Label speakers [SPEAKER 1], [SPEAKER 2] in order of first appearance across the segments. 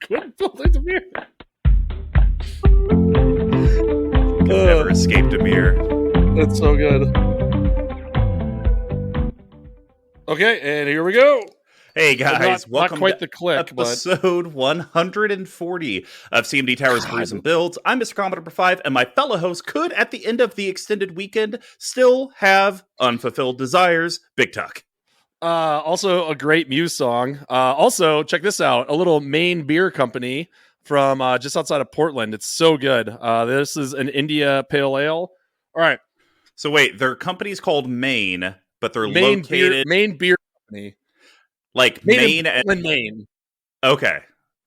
[SPEAKER 1] quit building Dimir.
[SPEAKER 2] Never escape Dimir.
[SPEAKER 1] That's so good. Okay, and here we go.
[SPEAKER 2] Hey guys, welcome
[SPEAKER 1] not quite
[SPEAKER 2] to
[SPEAKER 1] the click,
[SPEAKER 2] episode 140 of CMD Tower's Brews and Builds. I'm MrComboNumber5, and my fellow host could, at the end of the extended weekend, still have unfulfilled desires. BigTuck.
[SPEAKER 1] Also a great Muse song. Also, check this out. A little Maine beer company from just outside of Portland. It's so good. This is an India Pale Ale. All right.
[SPEAKER 2] So wait, their company's called Maine, but they're
[SPEAKER 1] Maine
[SPEAKER 2] located...
[SPEAKER 1] Maine Beer Company.
[SPEAKER 2] Like
[SPEAKER 1] Maine
[SPEAKER 2] Maine...
[SPEAKER 1] Portland, Maine.
[SPEAKER 2] Okay.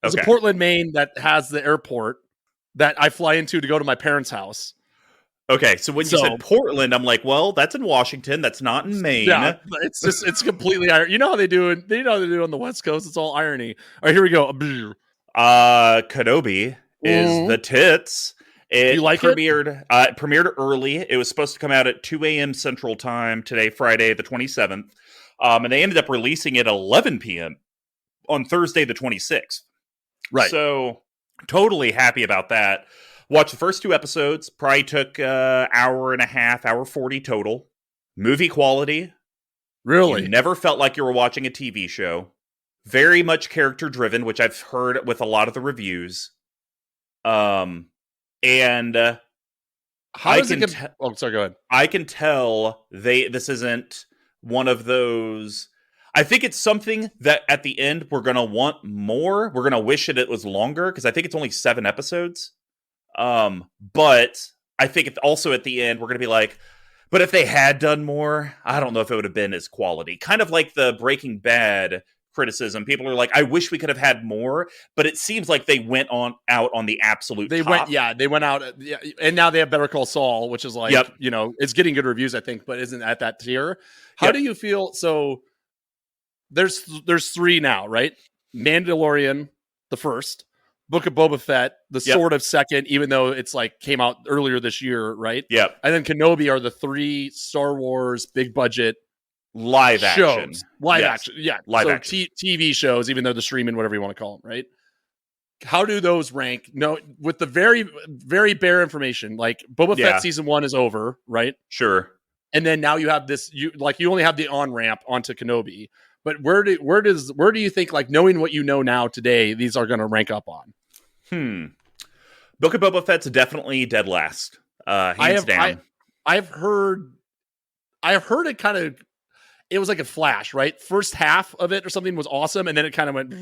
[SPEAKER 1] There's a Portland, Maine that has the airport that I fly into to go to my parents' house.
[SPEAKER 2] Okay, so when you said Portland, I'm like, well, that's in Washington. That's not in Maine.
[SPEAKER 1] Yeah, it's completely irony. You know how they do it. You know how they do it on the West Coast. It's all irony. All right, here we go.
[SPEAKER 2] Kenobi is the tits. It
[SPEAKER 1] you like
[SPEAKER 2] premiered, it premiered early. It was supposed to come out at 2 a.m. Central Time today, Friday the 27th. And they ended up releasing it at 11 p.m. on Thursday the 26th.
[SPEAKER 1] Right.
[SPEAKER 2] So totally happy about that. Watched the first 2 episodes. Probably took hour and a half, hour 40 total. Movie quality.
[SPEAKER 1] Really?
[SPEAKER 2] You never felt like you were watching a TV show. Very much character driven, which I've heard with a lot of the reviews. And
[SPEAKER 1] how does it get? Oh, sorry. Go ahead.
[SPEAKER 2] I can tell this isn't one of those. I think it's something that at the end we're gonna want more. We're gonna wish it was longer because I think it's only 7 episodes. But I think also at the end we're gonna be like, but if they had done more, I don't know if it would have been as quality. Kind of like the Breaking Bad criticism. People are like, I wish we could have had more, but it seems like they went out on the absolute top.
[SPEAKER 1] They went out, and now they have Better Call Saul, which is like, it's getting good reviews, I think, but isn't at that tier. How do you feel? So there's 3 now, right? Mandalorian, the first. Book of Boba Fett, the sort of second, even though it's like came out earlier this year, right?
[SPEAKER 2] Yep.
[SPEAKER 1] And then Kenobi are the 3 Star Wars big budget
[SPEAKER 2] live action.
[SPEAKER 1] Live action. TV shows, even though the streaming, whatever you want to call them, right? How do those rank? No, with the very, very bare information, like Boba Fett season 1 is over, right?
[SPEAKER 2] Sure.
[SPEAKER 1] And then now you have this, you only have the on ramp onto Kenobi. But where do you think, like, knowing what you know now today, these are going to rank up on?
[SPEAKER 2] Book of Boba Fett's definitely dead last. Hands down.
[SPEAKER 1] I've heard it kind of. It was like a flash, right? First half of it or something was awesome, and then it kind of went.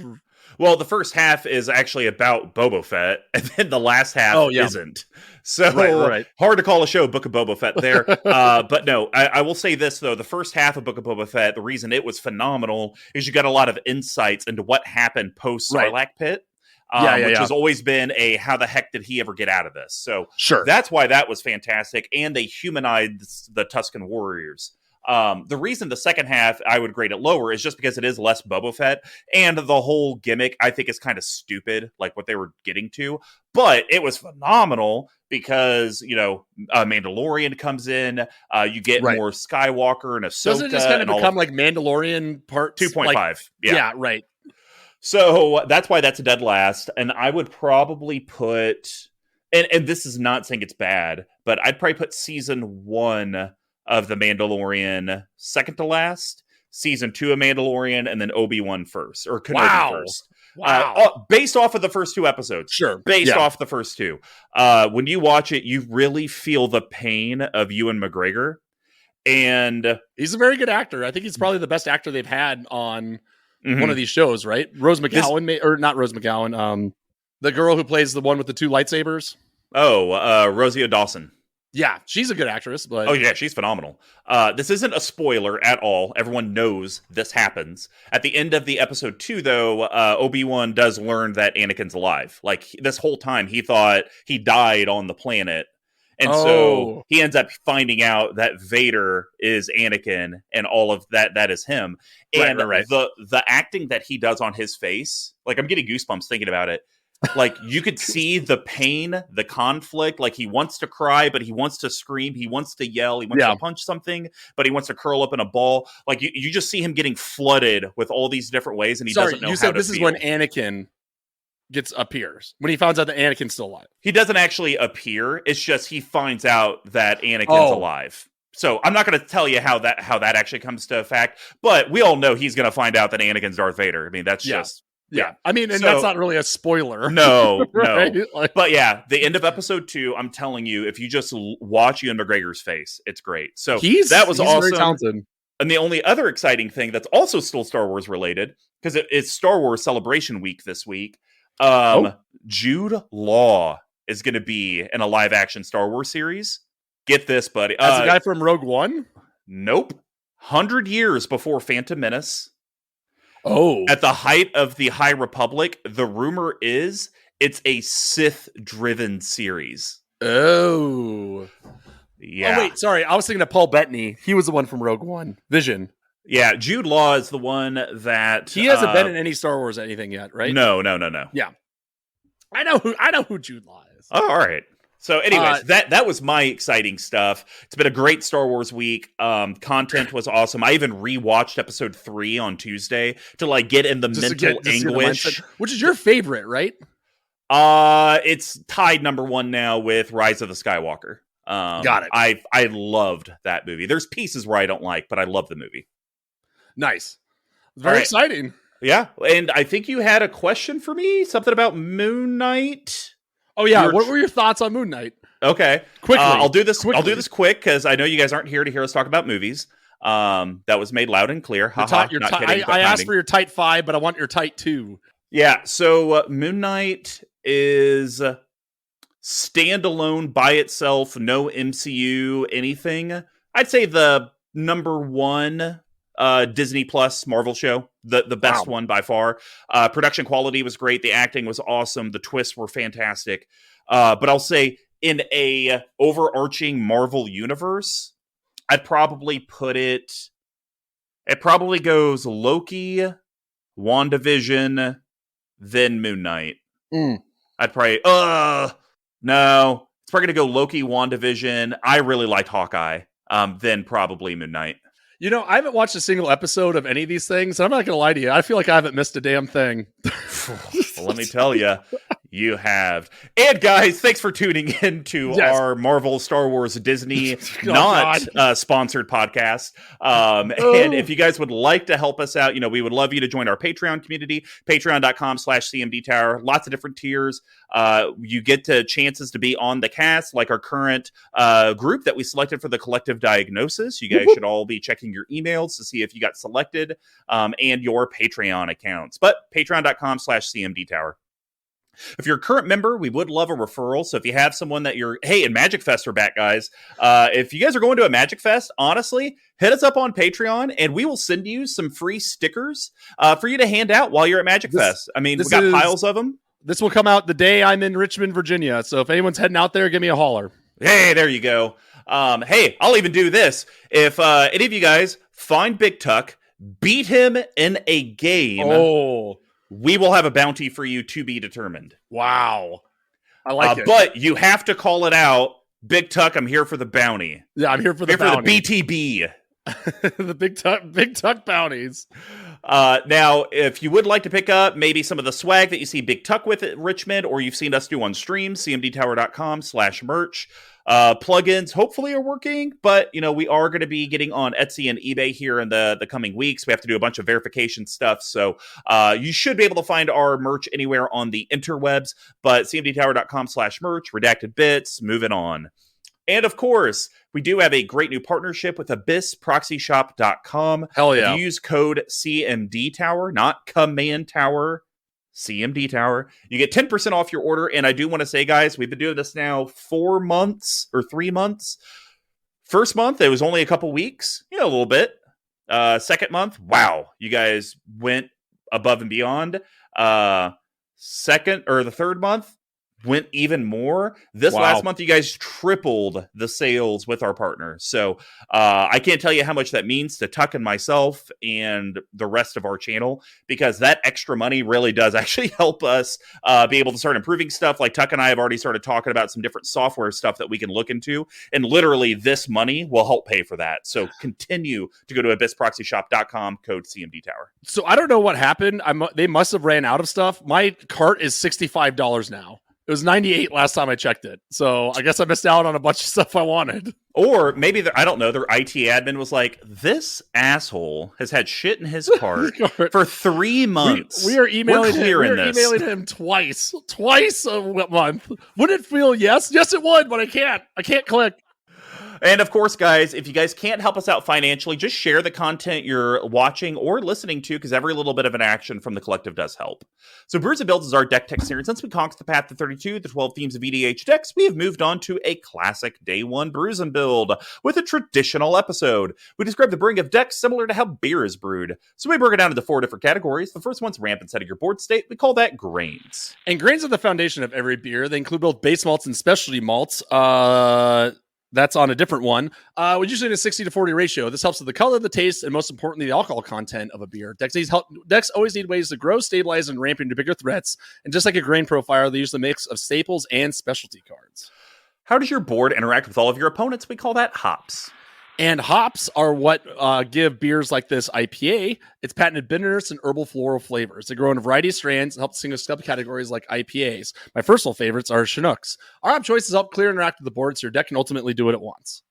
[SPEAKER 2] Well, the first half is actually about Boba Fett, and then the last half isn't. So
[SPEAKER 1] right.
[SPEAKER 2] Hard to call a show Book of Boba Fett there. But no, I will say this, though. The first half of Book of Boba Fett, the reason it was phenomenal is you got a lot of insights into what happened post-Sarlacc Pit. Which has always been how the heck did he ever get out of this? So that's why that was fantastic. And they humanized the Tusken warriors. The reason the second half I would grade it lower is just because it is less Boba Fett, and the whole gimmick I think is kind of stupid, like what they were getting to. But it was phenomenal because Mandalorian comes in, you get more Skywalker and Ahsoka.
[SPEAKER 1] Doesn't it just kind of become like Mandalorian Part
[SPEAKER 2] 2.5?
[SPEAKER 1] Like, yeah, right.
[SPEAKER 2] So that's why that's a dead last, and I would probably put, and this is not saying it's bad, but I'd probably put season 1 of The Mandalorian second to last, season 2 of Mandalorian, and then Obi-Wan first, or Kenobi first.
[SPEAKER 1] Wow.
[SPEAKER 2] Based off of the first 2 episodes.
[SPEAKER 1] Sure.
[SPEAKER 2] Based off the first 2. When you watch it, you really feel the pain of Ewan McGregor. And
[SPEAKER 1] he's a very good actor. I think he's probably the best actor they've had on one of these shows, right? Rose McGowan, or not Rose McGowan, the girl who plays the one with the 2 lightsabers.
[SPEAKER 2] Rosie O'Dawson.
[SPEAKER 1] Yeah, she's a good actress. But
[SPEAKER 2] oh yeah, she's phenomenal. This isn't a spoiler at all. Everyone knows this happens. At the end of the episode 2, though, Obi-Wan does learn that Anakin's alive. Like, this whole time, he thought he died on the planet. And so he ends up finding out that Vader is Anakin and all of that is him. And
[SPEAKER 1] right.
[SPEAKER 2] The acting that he does on his face, like, I'm getting goosebumps thinking about it. Like, you could see the pain, the conflict. Like, he wants to cry, but he wants to scream. He wants to yell. He wants to punch something, but he wants to curl up in a ball. Like, you just see him getting flooded with all these different ways, and he doesn't know how to feel.
[SPEAKER 1] You said this is when Anakin appears when he finds out that Anakin's still alive.
[SPEAKER 2] He doesn't actually appear. It's just he finds out that Anakin's alive. So I'm not going to tell you how that actually comes to effect, but we all know he's going to find out that Anakin's Darth Vader. I mean, that's just
[SPEAKER 1] I mean, and that's not really a spoiler.
[SPEAKER 2] No,
[SPEAKER 1] right?
[SPEAKER 2] no. But yeah, the end of episode 2, I'm telling you, if you just watch Ewan McGregor's face, it's great. So that was awesome.
[SPEAKER 1] Very talented.
[SPEAKER 2] And the only other exciting thing that's also still Star Wars related, because it's Star Wars Celebration Week this week, Jude Law is going to be in a live action Star Wars series. Get this, buddy.
[SPEAKER 1] As the guy from Rogue One?
[SPEAKER 2] Nope. 100 years before Phantom Menace.
[SPEAKER 1] Oh.
[SPEAKER 2] At the height of the High Republic, the rumor is it's a Sith-driven series.
[SPEAKER 1] Oh.
[SPEAKER 2] Yeah.
[SPEAKER 1] Oh, wait, sorry. I was thinking of Paul Bettany. He was the one from Rogue One. Vision.
[SPEAKER 2] Yeah, Jude Law is the one that...
[SPEAKER 1] He hasn't been in any Star Wars anything yet, right?
[SPEAKER 2] No.
[SPEAKER 1] Yeah. I know who Jude Law is.
[SPEAKER 2] Oh, all right. So anyways, that was my exciting stuff. It's been a great Star Wars week. Content was awesome. I even rewatched episode 3 on Tuesday to get in the mental anguish.
[SPEAKER 1] Which is your favorite, right?
[SPEAKER 2] It's tied number 1 now with Rise of the Skywalker.
[SPEAKER 1] Got it.
[SPEAKER 2] I loved that movie. There's pieces where I don't like, but I love the movie.
[SPEAKER 1] Nice. Very exciting.
[SPEAKER 2] Yeah. And I think you had a question for me, something about Moon Knight.
[SPEAKER 1] Oh yeah, what were your thoughts on Moon Knight?
[SPEAKER 2] Okay,
[SPEAKER 1] quickly.
[SPEAKER 2] I'll do this quick because I know you guys aren't here to hear us talk about movies. That was made loud and clear.
[SPEAKER 1] I asked for your tight 5, but I want your tight 2.
[SPEAKER 2] Yeah. So Moon Knight is standalone by itself, no MCU anything. I'd say the number 1 Disney Plus Marvel show, the best one by far. Production quality was great. The acting was awesome. The twists were fantastic. But I'll say in a overarching Marvel universe, I'd probably put it probably goes Loki, WandaVision, then Moon Knight. I'd probably, no, it's probably going to go Loki, WandaVision. I really liked Hawkeye. Then probably Moon Knight.
[SPEAKER 1] You know, I haven't watched a single episode of any of these things. And I'm not going to lie to you. I feel like I haven't missed a damn thing.
[SPEAKER 2] Well, let me tell you, you have. And guys, thanks for tuning in to our Marvel, Star Wars, Disney, sponsored podcast. And if you guys would like to help us out, we would love you to join our Patreon community, patreon.com/CMD Tower. Lots of different tiers. You get to chances to be on the cast, like our current group that we selected for the collective diagnosis. You guys should all be checking your emails to see if you got selected, and your Patreon accounts. But patreon.com/CMD Tower. If you're a current member, we would love a referral. So if you have someone that and Magic Fest are back, guys. If you guys are going to a Magic Fest, honestly, hit us up on Patreon and we will send you some free stickers for you to hand out while you're at Magic Fest. I mean, we got piles of them.
[SPEAKER 1] This will come out the day I'm in Richmond, Virginia. So if anyone's heading out there, give me a holler.
[SPEAKER 2] Hey, there you go. Hey, I'll even do this. If any of you guys find BigTuck, beat him in a game. We will have a bounty for you to be determined.
[SPEAKER 1] Wow. I like it.
[SPEAKER 2] But you have to call it out. BigTuck, I'm here for the bounty.
[SPEAKER 1] Yeah, I'm here for the bounty.
[SPEAKER 2] For the BTB.
[SPEAKER 1] The BigTuck bounties.
[SPEAKER 2] Now, if you would like to pick up maybe some of the swag that you see BigTuck with at Richmond, or you've seen us do on stream, cmdtower.com/merch. Plugins hopefully are working, but we are going to be getting on Etsy and eBay here in the coming weeks. We have to do a bunch of verification stuff, so you should be able to find our merch anywhere on the interwebs, but cmdtower.com/merch, redacted bits, moving on. And of course, we do have a great new partnership with abyssproxyshop.com.
[SPEAKER 1] Hell yeah.
[SPEAKER 2] If you use code CMD Tower, not Command Tower, CMD Tower, you get 10% off your order. And I do want to say, guys, we've been doing this now 4 months or 3 months. First month, it was only a couple weeks, a little bit. Second month, wow, you guys went above and beyond. The third month, went even more. This last month, you guys tripled the sales with our partners. So I can't tell you how much that means to Tuck and myself and the rest of our channel, because that extra money really does actually help us be able to start improving stuff. Like Tuck and I have already started talking about some different software stuff that we can look into. And literally this money will help pay for that. So continue to go to abyssproxyshop.com, code CMD Tower.
[SPEAKER 1] So I don't know what happened. They must have ran out of stuff. My cart is $65 now. It was $98 last time I checked it. So I guess I missed out on a bunch of stuff I wanted.
[SPEAKER 2] Or maybe, I don't know, their IT admin was like, this asshole has had shit in his cart for 3 months.
[SPEAKER 1] We are emailing him twice a month. Would it feel yes? Yes, it would, but I can't click.
[SPEAKER 2] And of course, guys, if you guys can't help us out financially, just share the content you're watching or listening to, because every little bit of an action from the collective does help. So Brews and Builds is our deck tech series. Since we conquered the path to 32, the 12 themes of EDH decks, we have moved on to a classic day one Brews and Build with a traditional episode. We describe the brewing of decks similar to how beer is brewed. So we break it down into 4 different categories. The first one's rampant setting your board state. We call that grains.
[SPEAKER 1] And grains are the foundation of every beer. They include both base malts and specialty malts. That's on a different one. We're usually in a 60-40 ratio. This helps with the color, the taste, and most importantly, the alcohol content of a beer. Decks always need ways to grow, stabilize, and ramp into bigger threats. And just like a grain profiler, they use a mix of staples and specialty cards.
[SPEAKER 2] How does your board interact with all of your opponents? We call that hops.
[SPEAKER 1] And hops are what give beers like this IPA its patented bitterness and herbal floral flavors. They grow in a variety of strands and help distinguish subcategories like IPAs. My personal favorites are Chinooks. Our hop choices help clear and interact with the board so your deck can ultimately do what it wants.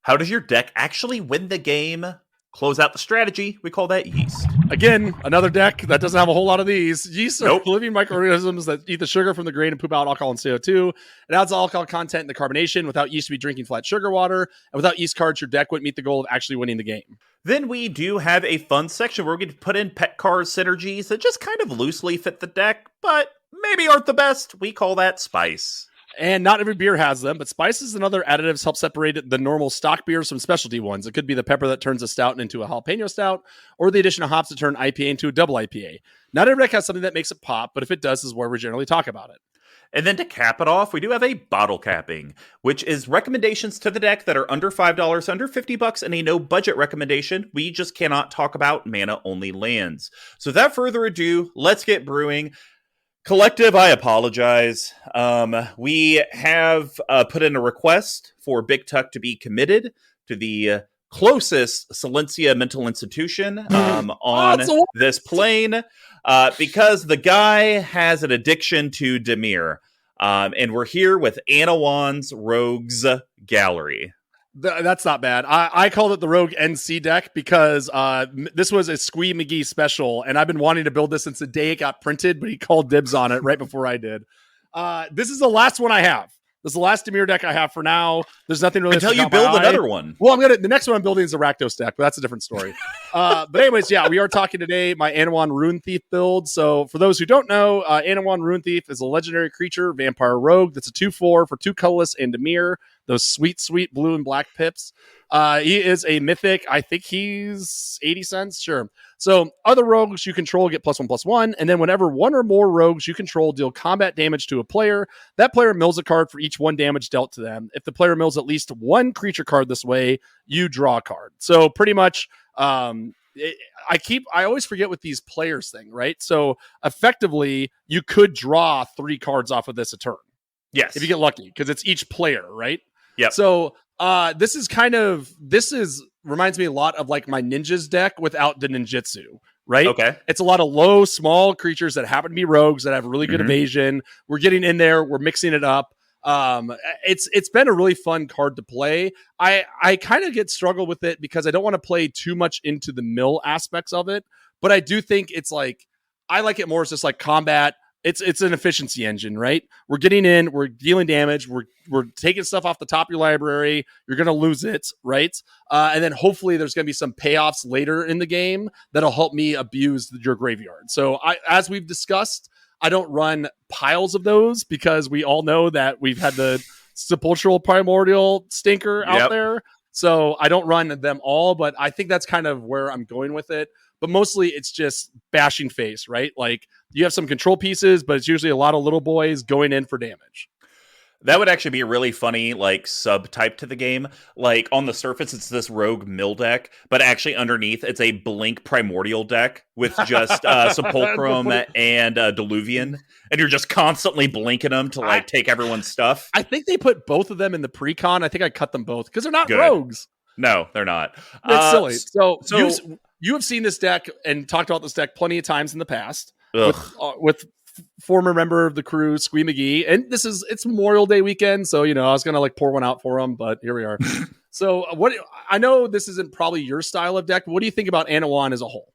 [SPEAKER 2] How does your deck actually win the game? Close out the strategy. We call that yeast.
[SPEAKER 1] Again, another deck that doesn't have a whole lot of these. Yeast are living microorganisms that eat the sugar from the grain and poop out alcohol and CO2. It adds alcohol content and the carbonation. Without yeast, you'd be drinking flat sugar water. And without yeast cards, your deck wouldn't meet the goal of actually winning the game.
[SPEAKER 2] Then we do have a fun section where we're going to put in pet card synergies that just kind of loosely fit the deck, but maybe aren't the best. We call that spice.
[SPEAKER 1] And not every beer has them, but spices and other additives help separate the normal stock beers from specialty ones. It could be the pepper that turns a stout into a jalapeno stout, or the addition of hops to turn IPA into a double IPA. Not every deck has something that makes it pop, but if it does, this is where we generally talk about it.
[SPEAKER 2] And then to cap it off, we do have a bottle capping, which is recommendations to the deck that are under $5, under $50, and a no budget recommendation. We just cannot talk about mana only lands. So without further ado, let's get brewing. Collective, I apologize. We have put in a request for BigTuck to be committed to the closest Silencia mental institution on this plane because the guy has an addiction to dimir. And we're here with Anowon's Rogues Gallery.
[SPEAKER 1] That's not bad. I called it the Rogue NC deck because this was a Squee Mcgee special, and I've been wanting to build this since the day it got printed, but he called dibs on it right before I did. This is the last one I have. This is the last dimir deck I have for now. There's nothing really
[SPEAKER 2] until you build another one.
[SPEAKER 1] Well, the next one I'm building is a Rakdos deck, but that's a different story. But anyways, yeah, we are talking today my Anowon Rune Thief build. So for those who don't know, Anowon Rune Thief is a legendary creature, vampire rogue. That's a 2/4 for 2 colorless and dimir. Those sweet, sweet blue and black pips. He is a mythic. I think he's 80 cents. Sure. So other rogues you control get +1/+1. And then whenever one or more rogues you control deal combat damage to a player, that player mills a card for each 1 damage dealt to them. If the player mills at least 1 creature card this way, you draw a card. So pretty much, I always forget with these players thing, right? So effectively, you could draw 3 cards off of this a turn.
[SPEAKER 2] Yes.
[SPEAKER 1] If you get lucky, because it's each player, right?
[SPEAKER 2] Yeah.
[SPEAKER 1] So this reminds me a lot of like my ninjas deck without the ninjutsu, right?
[SPEAKER 2] Okay.
[SPEAKER 1] It's a lot of low, small creatures that happen to be rogues that have really good evasion. We're getting in there. We're mixing it up. It's been a really fun card to play. I kind of struggle with it because I don't want to play too much into the mill aspects of it, but I do think it's like, I like it more as just like combat. It's an efficiency engine, right? We're getting in, we're dealing damage, we're taking stuff off the top of your library. You're going to lose it, right? And then hopefully there's going to be some payoffs later in the game that'll help me abuse your graveyard. So as we've discussed, I don't run piles of those because we all know that we've had the Sepulchral Primordial stinker out there. So I don't run them all, but I think that's kind of where I'm going with it. but mostly it's just bashing face, right? Like you have some control pieces, but it's usually a lot of little boys going in for damage.
[SPEAKER 2] That would actually be a really funny, like, subtype to the game. Like, on the surface, it's this rogue mill deck, but actually underneath, it's a Blink Primordial deck with just Sepulchrum and Diluvian, and you're just constantly blinking them to, like, take everyone's stuff.
[SPEAKER 1] I think they put both of them in the pre-con. I think I cut them both, because they're not rogues.
[SPEAKER 2] No, they're not.
[SPEAKER 1] It's silly. So you have seen this deck and talked about this deck plenty of times in the past with former member of the crew, Squee Mcgee, and it's Memorial Day weekend, so I was gonna like pour one out for him, but here we are. So I know this isn't probably your style of deck, but what do you think about Anowon as a whole?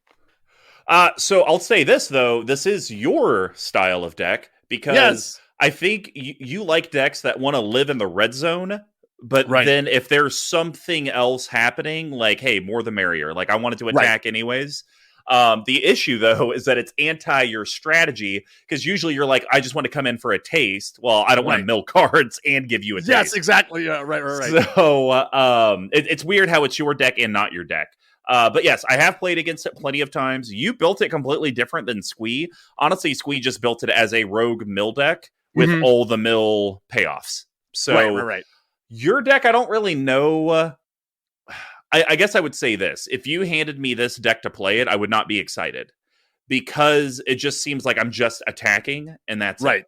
[SPEAKER 2] So I'll say this though, this is your style of deck, because I think you like decks that want to live in the red zone, but then if there's something else happening, like, hey, more the merrier, like I wanted to attack anyways. The issue, though, is that it's anti your strategy, because usually you're like, I just want to come in for a taste. Well, I don't want to mill cards and give you a taste.
[SPEAKER 1] Yes, exactly. Yeah, right.
[SPEAKER 2] So it's weird how it's your deck and not your deck. But yes, I have played against it plenty of times. You built it completely different than Squee. Honestly, Squee just built it as a rogue mill deck with all the mill payoffs. So your deck, I don't really know. I guess I would say this. If you handed me this deck to play it, I would not be excited, because it just seems like I'm just attacking, and that's it.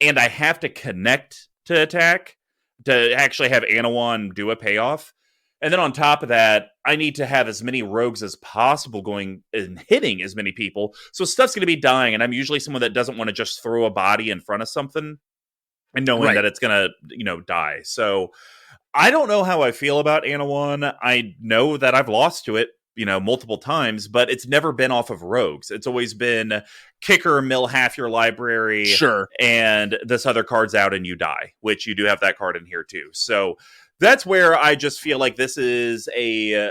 [SPEAKER 2] And I have to connect to attack to actually have Anowon do a payoff. And then on top of that, I need to have as many rogues as possible going and hitting as many people. So stuff's going to be dying, and I'm usually someone that doesn't want to just throw a body in front of something and knowing that it's going to, die. So I don't know how I feel about Anowon. I know that I've lost to it, multiple times, but it's never been off of rogues. It's always been kicker, mill half your library, and this other card's out and you die, which you do have that card in here too. So that's where I just feel like this is a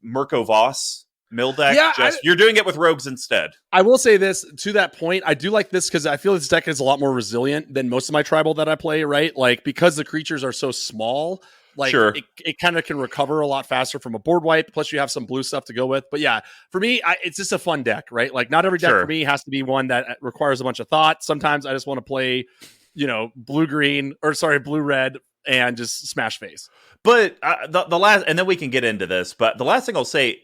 [SPEAKER 2] Mirko Voss mill deck. Yeah, you're doing it with rogues instead. I
[SPEAKER 1] will say this, to that point, I do like this because I feel this deck is a lot more resilient than most of my tribal that I play, right? Like, because the creatures are so small, like it kind of can recover a lot faster from a board wipe. Plus you have some blue stuff to go with. But yeah, for me, it's just a fun deck, right? Like, not every deck for me has to be one that requires a bunch of thought. Sometimes I just want to play, blue red and just smash face.
[SPEAKER 2] But the last, and then we can get into this, but the last thing I'll say,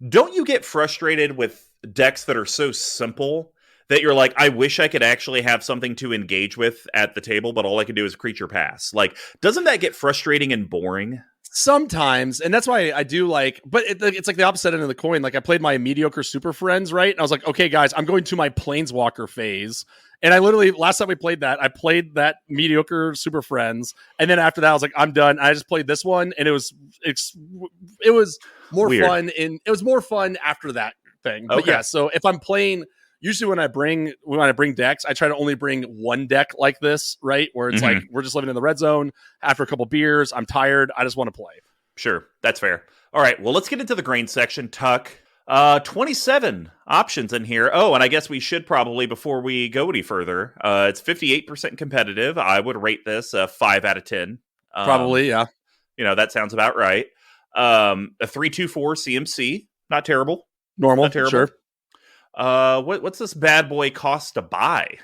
[SPEAKER 2] don't you get frustrated with decks that are so simple that you're like, I wish I could actually have something to engage with at the table, but all I can do is creature pass? Like, doesn't that get frustrating and boring?
[SPEAKER 1] Sometimes, and that's why I do like, but it's like the opposite end of the coin. Like, I played my mediocre super friends, right? And I was like, okay, guys, I'm going to my planeswalker phase. And I literally, last time we played that, I played that mediocre super friends. And then after that, I was like, I'm done. I just played this one, and it was more weird. It was more fun after that thing. But yeah, so if I'm playing, usually when I bring decks, I try to only bring one deck like this, right? Where it's like, we're just living in the red zone. After a couple beers, I'm tired. I just want to play.
[SPEAKER 2] Sure. That's fair. All right. Well, let's get into the grain section. Tuck. 27 options in here. Oh, and I guess we should probably, before we go any further, it's 58% competitive. I would rate this a 5 out of 10.
[SPEAKER 1] Probably, yeah.
[SPEAKER 2] That sounds about right. A 3/2/4 CMC. Not terrible.
[SPEAKER 1] Normal.
[SPEAKER 2] Not terrible.
[SPEAKER 1] Sure.
[SPEAKER 2] What's this bad boy cost to buy?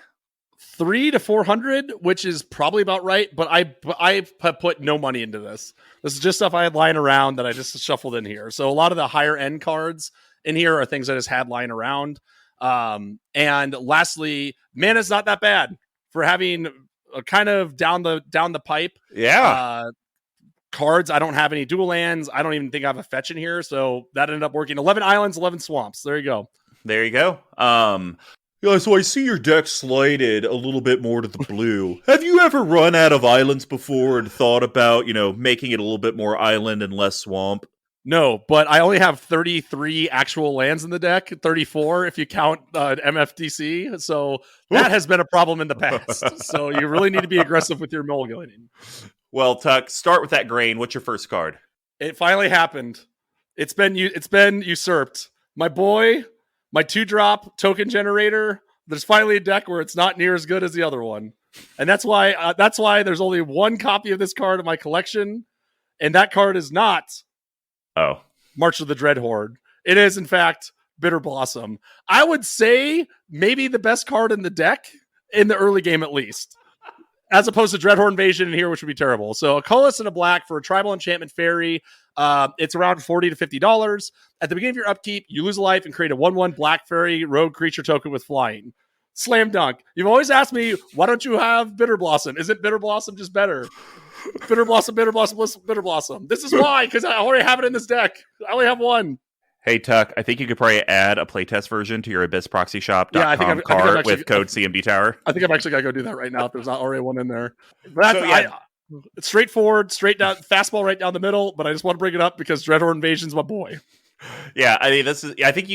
[SPEAKER 1] 300 to 400, which is probably about right. But I put no money into this. This is just stuff I had lying around that I just shuffled in here. So a lot of the higher end cards in here are things I just had lying around. And lastly, mana's not that bad for having a kind of down the pipe.
[SPEAKER 2] Yeah.
[SPEAKER 1] Cards. I don't have any dual lands. I don't even think I have a fetch in here. So that ended up working. 11 islands, 11 swamps. There you go.
[SPEAKER 2] Yeah, so I see your deck slighted a little bit more to the blue. Have you ever run out of islands before and thought about, making it a little bit more island and less swamp?
[SPEAKER 1] No, but I only have 33 actual lands in the deck, 34 if you count MFDC. So that has been a problem in the past. So you really need to be aggressive with your mill going in.
[SPEAKER 2] Well, Tuck, start with that grain. What's your first card?
[SPEAKER 1] It finally happened. It's been usurped. My boy, my 2-drop token generator. There's finally a deck where it's not near as good as the other one. And that's why there's only one copy of this card in my collection. And that card is not March of the Dread Horde. It is, in fact, Bitter Blossom. I would say maybe the best card in the deck in the early game, at least, as opposed to Dreadhorde Invasion in here, which would be terrible. So a colorless and a black for a tribal enchantment fairy. It's around $40 to $50. At the beginning of your upkeep, you lose a life and create a 1/1 black fairy rogue creature token with flying. Slam dunk. You've always asked me, why don't you have Bitter Blossom? Isn't Bitter Blossom just better? Bitter Blossom, Bitter Blossom, Bitter Blossom. This is why, because I already have it in this deck. I only have one.
[SPEAKER 2] Hey, Tuck, I think you could probably add a playtest version to your abyssproxyshop.com card with code CMD Tower.
[SPEAKER 1] I think I'm actually going to go do that right now if there's not already one in there. But it's straightforward, straight down, fastball right down the middle, but I just want to bring it up because Dreadhorde Invasion's my boy.
[SPEAKER 2] Yeah, I mean, I think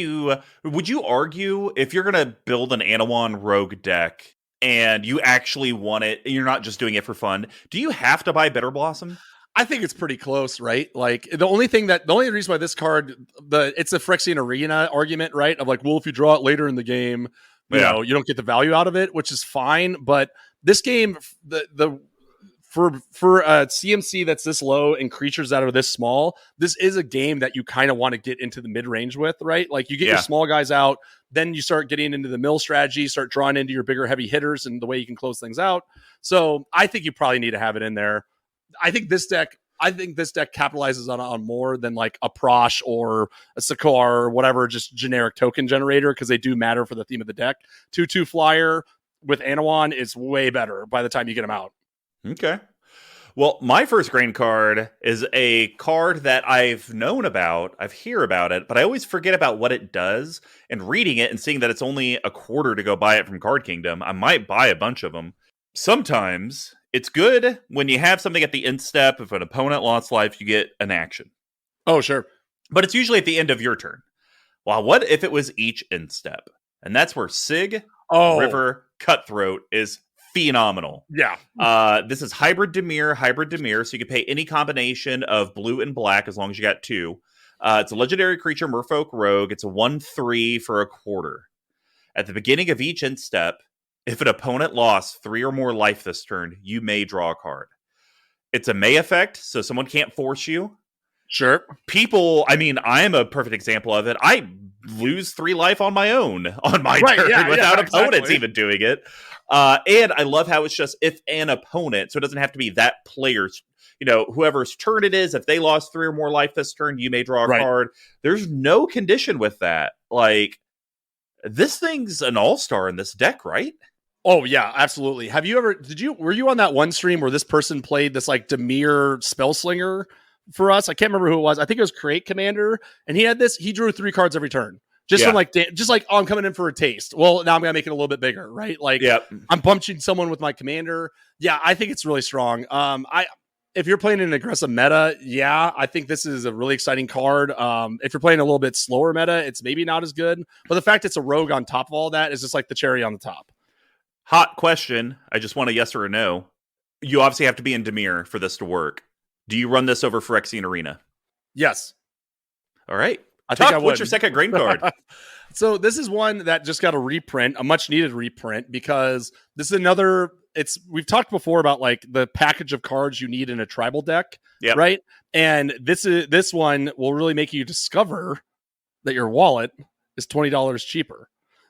[SPEAKER 2] would you argue if you're going to build an Anowon rogue deck and you actually want it, and you're not just doing it for fun, do you have to buy Bitter Blossom?
[SPEAKER 1] I think it's pretty close, right? Like the only reason why this card, it's a Phyrexian Arena argument, right? Of like, well, if you draw it later in the game, you know, you don't get the value out of it, which is fine. But this game, for a CMC that's this low and creatures that are this small, this is a game that you kind of want to get into the mid range with, right? Like you get your small guys out, then you start getting into the mill strategy, start drawing into your bigger heavy hitters and the way you can close things out. So I think you probably need to have it in there. I think this deck capitalizes on more than like a Prosh or a Sakar or whatever, just generic token generator, because they do matter for the theme of the deck. 2/2 flyer with Anowon is way better by the time you get them out.
[SPEAKER 2] Okay. Well, my first grain card is a card that I've known about, I've heard about it, but I always forget about what it does. And reading it and seeing that it's only a quarter to go buy it from Card Kingdom, I might buy a bunch of them. Sometimes it's good when you have something at the end step. If an opponent lost life, you get an action.
[SPEAKER 1] Oh, sure.
[SPEAKER 2] But it's usually at the end of your turn. Well, what if it was each end step? And that's where Sig River Cutthroat is phenomenal.
[SPEAKER 1] Yeah.
[SPEAKER 2] This is hybrid dimir, so you can pay any combination of blue and black as long as you got two. It's a legendary creature, Merfolk Rogue. It's a 1/3 for a quarter. At the beginning of each end step, if an opponent lost 3 or more life this turn, you may draw a card. It's a May effect, so someone can't force you.
[SPEAKER 1] Sure.
[SPEAKER 2] People, I mean, I am a perfect example of it. I lose 3 life on my own on my turn without opponents even doing it. And I love how it's just if an opponent, so it doesn't have to be that player's, whoever's turn it is, if they lost 3 or more life this turn, you may draw a card. There's no condition with that. Like, this thing's an all-star in this deck, right?
[SPEAKER 1] Oh yeah, absolutely. Were you on that one stream where this person played this like Dimir Spellslinger for us? I can't remember who it was. I think it was Create Commander, and he drew 3 cards every turn. From I'm coming in for a taste. Well, now I'm gonna make it a little bit bigger, right? Like, I'm punching someone with my commander. Yeah, I think it's really strong. If you're playing an aggressive meta, I think this is a really exciting card. If you're playing a little bit slower meta, it's maybe not as good. But the fact it's a rogue on top of all that is just like the cherry on the top.
[SPEAKER 2] Hot question. I just want a yes or a no. You obviously have to be in Dimir for this to work. Do you run this over Phyrexian Arena?
[SPEAKER 1] Yes.
[SPEAKER 2] All right. What's your second grain card?
[SPEAKER 1] So this is one that just got a reprint, a much needed reprint, because this is another. We've talked before about like the package of cards you need in a tribal deck, right? And this one will really make you discover that your wallet is $20 cheaper,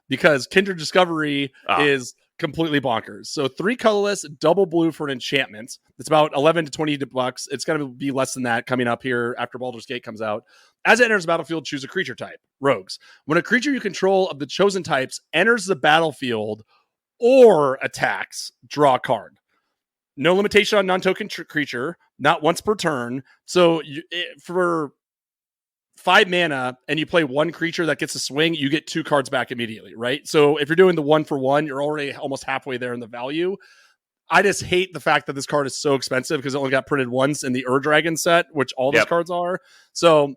[SPEAKER 1] because Kindred Discovery is completely bonkers. So 3 colorless, double blue for an enchantment. It's about $11 to $20. It's going to be less than that coming up here after Baldur's Gate comes out. As it enters the battlefield, choose a creature type. Rogues. When a creature you control of the chosen types enters the battlefield or attacks, draw a card. No limitation on non-token creature, not once per turn. So for 5 mana and you play 1 creature that gets a swing, you get 2 cards back immediately, right? So if you're doing the 1-for-1, you're already almost halfway there in the value. I just hate the fact that this card is so expensive because it only got printed once in the Dragon set, which all those cards are. So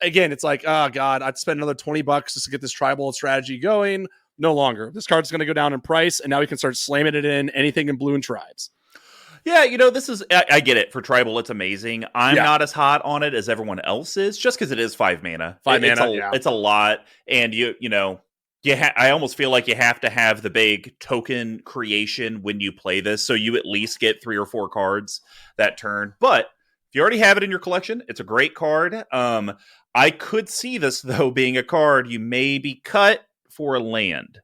[SPEAKER 1] again, it's like, oh god, I'd spend another $20 just to get this tribal strategy going. No longer. This card's going to go down in price, and now we can start slamming it in anything in blue and tribes.
[SPEAKER 2] Yeah, this is, I get it. For tribal, it's amazing. I'm not as hot on it as everyone else is, just because it is 5 mana. It's a lot, and I almost feel like you have to have the big token creation when you play this, so you at least get 3 or 4 cards that turn. But if you already have it in your collection, it's a great card. I could see this, though, being a card you may be cut for a land.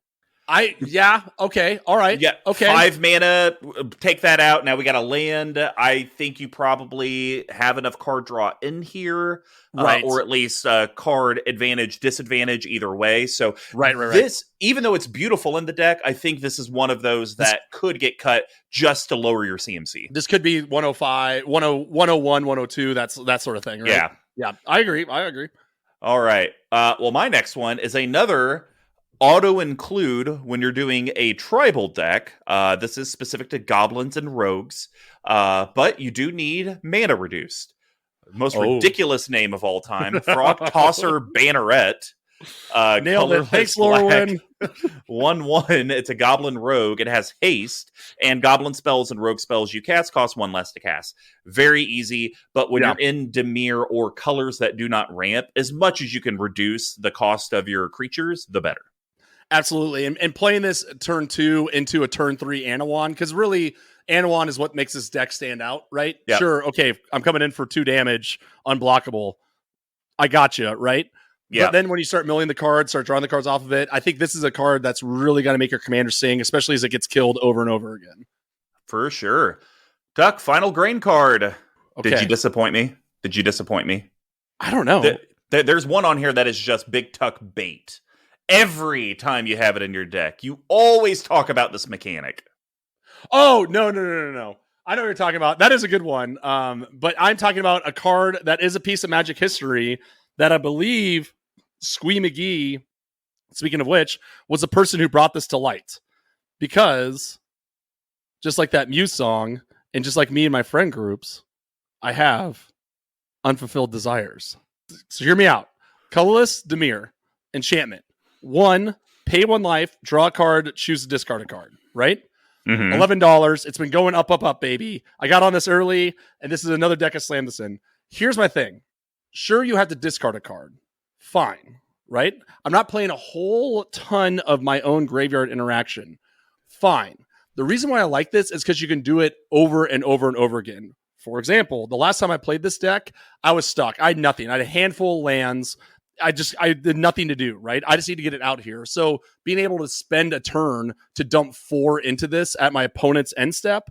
[SPEAKER 1] Okay, all right.
[SPEAKER 2] Yeah,
[SPEAKER 1] okay.
[SPEAKER 2] 5 mana, take that out. Now we got a land. I think you probably have enough card draw in here,
[SPEAKER 1] right?
[SPEAKER 2] Or at least card advantage, disadvantage, either way. So
[SPEAKER 1] right.
[SPEAKER 2] This, even though it's beautiful in the deck, I think this is one of those that could get cut just to lower your CMC.
[SPEAKER 1] This could be 105, 101, 102, that sort of thing, right? Yeah, I agree.
[SPEAKER 2] All right. Well, my next one is another auto-include when you're doing a tribal deck. This is specific to goblins and rogues, but you do need mana reduced. Most ridiculous name of all time, Frog Tosser Banneret.
[SPEAKER 1] Nailed it. Thanks, Lorwyn.
[SPEAKER 2] 1/1. It's a goblin rogue. It has haste, and goblin spells and rogue spells you cast cost 1 less to cast. Very easy, but when you're in dimir or colors that do not ramp, as much as you can reduce the cost of your creatures, the better.
[SPEAKER 1] Absolutely. And playing this turn 2 into a turn 3 Anowon, because really Anowon is what makes this deck stand out, right?
[SPEAKER 2] Yep.
[SPEAKER 1] Sure, okay, I'm coming in for 2 damage, unblockable. I got you, right?
[SPEAKER 2] Yeah.
[SPEAKER 1] But then when you start milling the cards, start drawing the cards off of it, I think this is a card that's really going to make your commander sing, especially as it gets killed over and over again.
[SPEAKER 2] For sure. Tuck, final grain card.
[SPEAKER 1] Okay.
[SPEAKER 2] Did you disappoint me?
[SPEAKER 1] I don't know.
[SPEAKER 2] There's one on here that is just BigTuck bait. Every time you have it in your deck, you always talk about this mechanic.
[SPEAKER 1] Oh, no. I know what you're talking about. That is a good one. But I'm talking about a card that is a piece of Magic history that I believe Squee Mcgee, speaking of which, was the person who brought this to light. Because just like that Muse song, and just like me and my friend groups, I have unfulfilled desires. So hear me out. Colorless Dimir, enchantment. 1, pay 1 life, draw a card, choose to discard a card, right?
[SPEAKER 2] Mm-hmm.
[SPEAKER 1] $11. It's been going up, baby. I got on this early, and this is another deck I slammed this in. Here's my thing. Sure, you have to discard a card. Fine, right? I'm not playing a whole ton of my own graveyard interaction. Fine. The reason why I like this is because you can do it over and over and over again. For example, the last time I played this deck, I was stuck. I had nothing. I had a handful of lands. I did nothing to do, right? I just need to get it out here. So being able to spend a turn to dump 4 into this at my opponent's end step,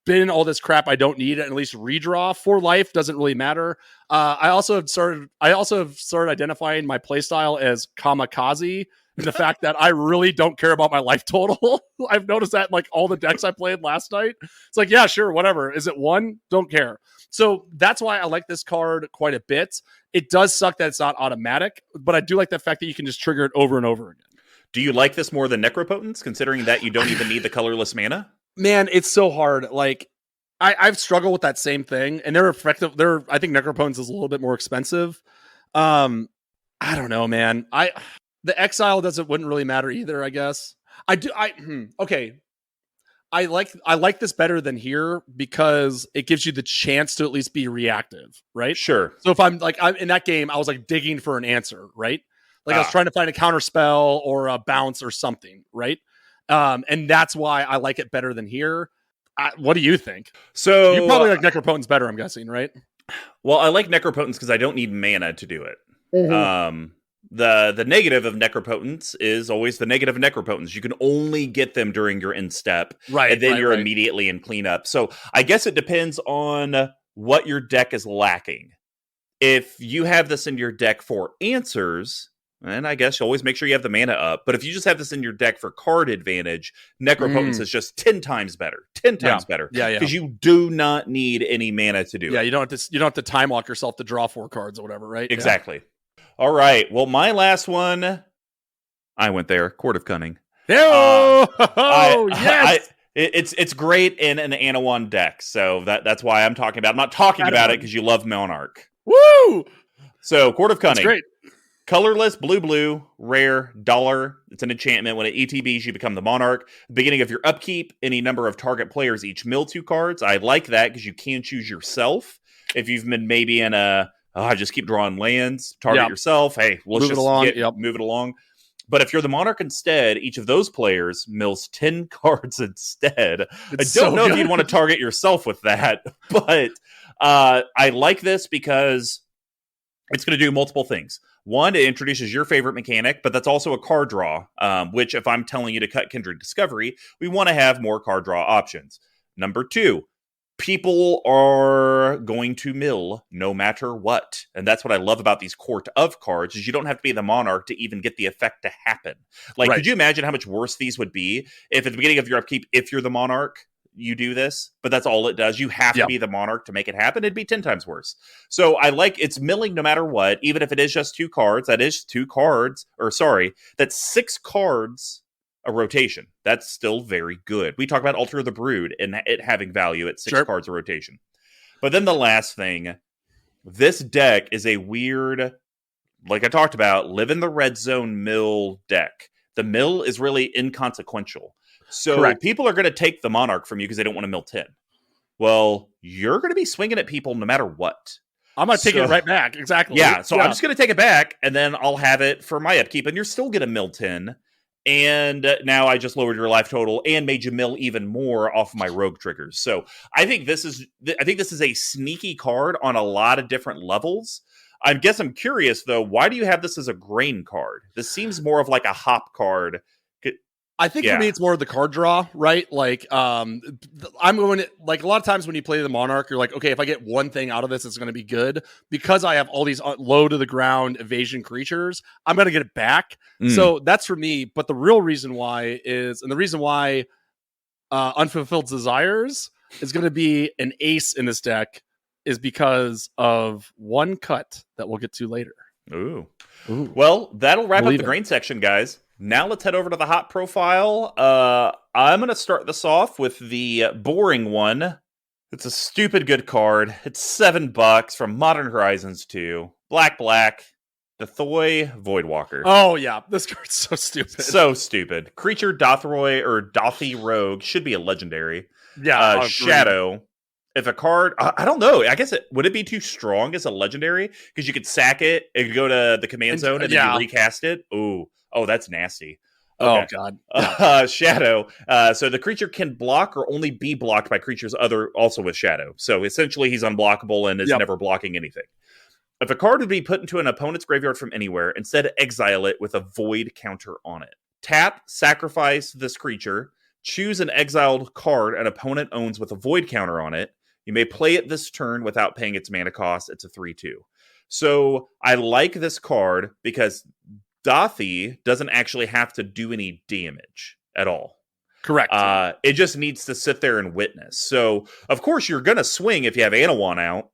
[SPEAKER 1] bin all this crap I don't need, and at least redraw 4 life doesn't really matter. I also have started identifying my playstyle as kamikaze, and the fact that I really don't care about my life total. I've noticed that in like all the decks I played last night. It's like, yeah, sure, whatever. Is it 1? Don't care. So that's why I like this card quite a bit. It does suck that it's not automatic, but I do like the fact that you can just trigger it over and over again.
[SPEAKER 2] Do you like this more than Necropotence, considering that you don't even need the colorless mana?
[SPEAKER 1] Man, it's so hard. Like, I've struggled with that same thing, and they're effective. I think Necropotence is a little bit more expensive. I don't know, man. The exile wouldn't really matter either, I guess. Okay. I like this better than here because it gives you the chance to at least be reactive, right?
[SPEAKER 2] Sure.
[SPEAKER 1] So if I'm in that game, I was like digging for an answer, right? Like I was trying to find a counter spell or a bounce or something, right? And that's why I like it better than here. What do you think?
[SPEAKER 2] So
[SPEAKER 1] you probably like Necropotence better, I'm guessing, right?
[SPEAKER 2] Well, I like Necropotence because I don't need mana to do it. Mm-hmm. The negative of Necropotence is always the negative of Necropotence. You can only get them during your end step,
[SPEAKER 1] right?
[SPEAKER 2] And then you're immediately in cleanup. So I guess it depends on what your deck is lacking. If you have this in your deck for answers, then I guess you always make sure you have the mana up. But if you just have this in your deck for card advantage, Necropotence is just 10 times better. 10 times better.
[SPEAKER 1] Yeah.
[SPEAKER 2] Because you do not need any mana to do it.
[SPEAKER 1] Yeah, you don't have to time lock yourself to draw 4 cards or whatever, right?
[SPEAKER 2] Exactly. Yeah. All right. Well, my last one, I went there. Court of Cunning.
[SPEAKER 1] Yes.
[SPEAKER 2] It's great in an Anowon deck, so that's why I'm talking about it. I'm not talking about it because you love Monarch.
[SPEAKER 1] Woo!
[SPEAKER 2] So, Court of Cunning.
[SPEAKER 1] That's great.
[SPEAKER 2] Colorless, blue, rare, $1. It's an enchantment. When it ETBs, you become the Monarch. At the beginning of your upkeep, any number of target players each mill 2 cards. I like that because you can choose yourself. If you've been maybe in a I just keep drawing lands, target yourself. Hey, let's move it along. But if you're the Monarch instead, each of those players mills 10 cards instead. I don't know if you'd want to target yourself with that, but I like this because It's going to do multiple things. One, it introduces your favorite mechanic, but that's also a card draw, which if I'm telling you to cut Kindred Discovery, we want to have more card draw options. Number 2, people are going to mill no matter what. And that's what I love about these Court of cards, is you don't have to be the Monarch to even get the effect to happen. Like, could you imagine how much worse these would be if at the beginning of your upkeep, if you're the Monarch, you do this, but that's all it does. You have to be the Monarch to make it happen. It'd be 10 times worse. So I like it's milling no matter what, even if it is just 2 cards. That is 2 cards, or sorry, that's 6 cards a rotation. That's still very good. We talk about Altar of the Brood and it having value at 6 cards a rotation. But then the last thing, this deck is a weird, like I talked about, live in the red zone mill deck. The mill is really inconsequential. So people are going to take the Monarch from you because they don't want to mill 10. Well, you're going to be swinging at people no matter what.
[SPEAKER 1] I'm going to take it right back. Exactly.
[SPEAKER 2] Yeah, so I'm just going to take it back, and then I'll have it for my upkeep, and you're still going to mill 10. And now I just lowered your life total and made you mill even more off of my rogue triggers. So I think this is a sneaky card on a lot of different levels. I guess I'm curious, though, why do you have this as a grain card? This seems more of like a hop card.
[SPEAKER 1] I think for me, it's more of the card draw, right? Like, I'm going to, like, a lot of times when you play the Monarch, you're like, okay, if I get one thing out of this, it's going to be good. Because I have all these low to the ground evasion creatures, I'm going to get it back. So that's for me. But the real reason why is, and the reason why Unfulfilled Desires is going to be an ace in this deck is because of one cut that we'll get to later.
[SPEAKER 2] Ooh. Well, that'll wrap up the grain section, guys. Now let's head over to the hot profile. I'm going to start this off with the boring one. It's a stupid good card. It's $7 from Modern Horizons 2. Black, the Thoy Voidwalker.
[SPEAKER 1] Oh, yeah. This card's so stupid.
[SPEAKER 2] So stupid. Creature Dothroy or Dothy Rogue should be a legendary.
[SPEAKER 1] Yeah.
[SPEAKER 2] Shadow. If a card, I don't know. I guess would it be too strong as a legendary? Because you could sack it, it could go to the command zone, and then you recast it. Oh, that's nasty. Okay.
[SPEAKER 1] Oh, God.
[SPEAKER 2] Shadow. So the creature can block or only be blocked by creatures also with Shadow. So essentially he's unblockable and is never blocking anything. If a card would be put into an opponent's graveyard from anywhere, instead exile it with a void counter on it. Tap, sacrifice this creature, choose an exiled card an opponent owns with a void counter on it. You may play it this turn without paying its mana cost. It's a 3/2. So I like this card because Dothy doesn't actually have to do any damage at all.
[SPEAKER 1] Correct.
[SPEAKER 2] It just needs to sit there and witness. So, of course, you're going to swing if you have Anowon out,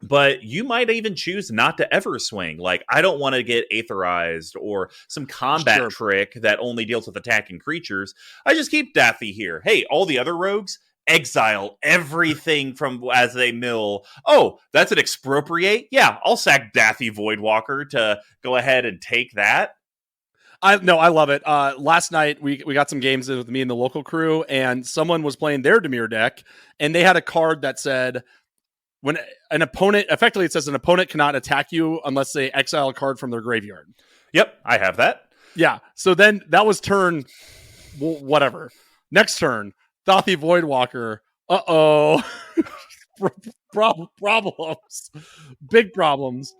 [SPEAKER 2] but you might even choose not to ever swing. Like, I don't want to get aetherized or some combat trick that only deals with attacking creatures. I just keep Dothy here. Hey, all the other rogues, exile everything from as they mill. Oh, that's an expropriate? Yeah, I'll sack Dothy Voidwalker to go ahead and take that.
[SPEAKER 1] I love it. Last night we got some games with me and the local crew, and someone was playing their Dimir deck, and they had a card that said when an opponent, effectively it says an opponent cannot attack you unless they exile a card from their graveyard.
[SPEAKER 2] Yep, I have that.
[SPEAKER 1] Yeah, so then that was turn whatever. Next turn, Dothy Voidwalker. Problems. Big problems.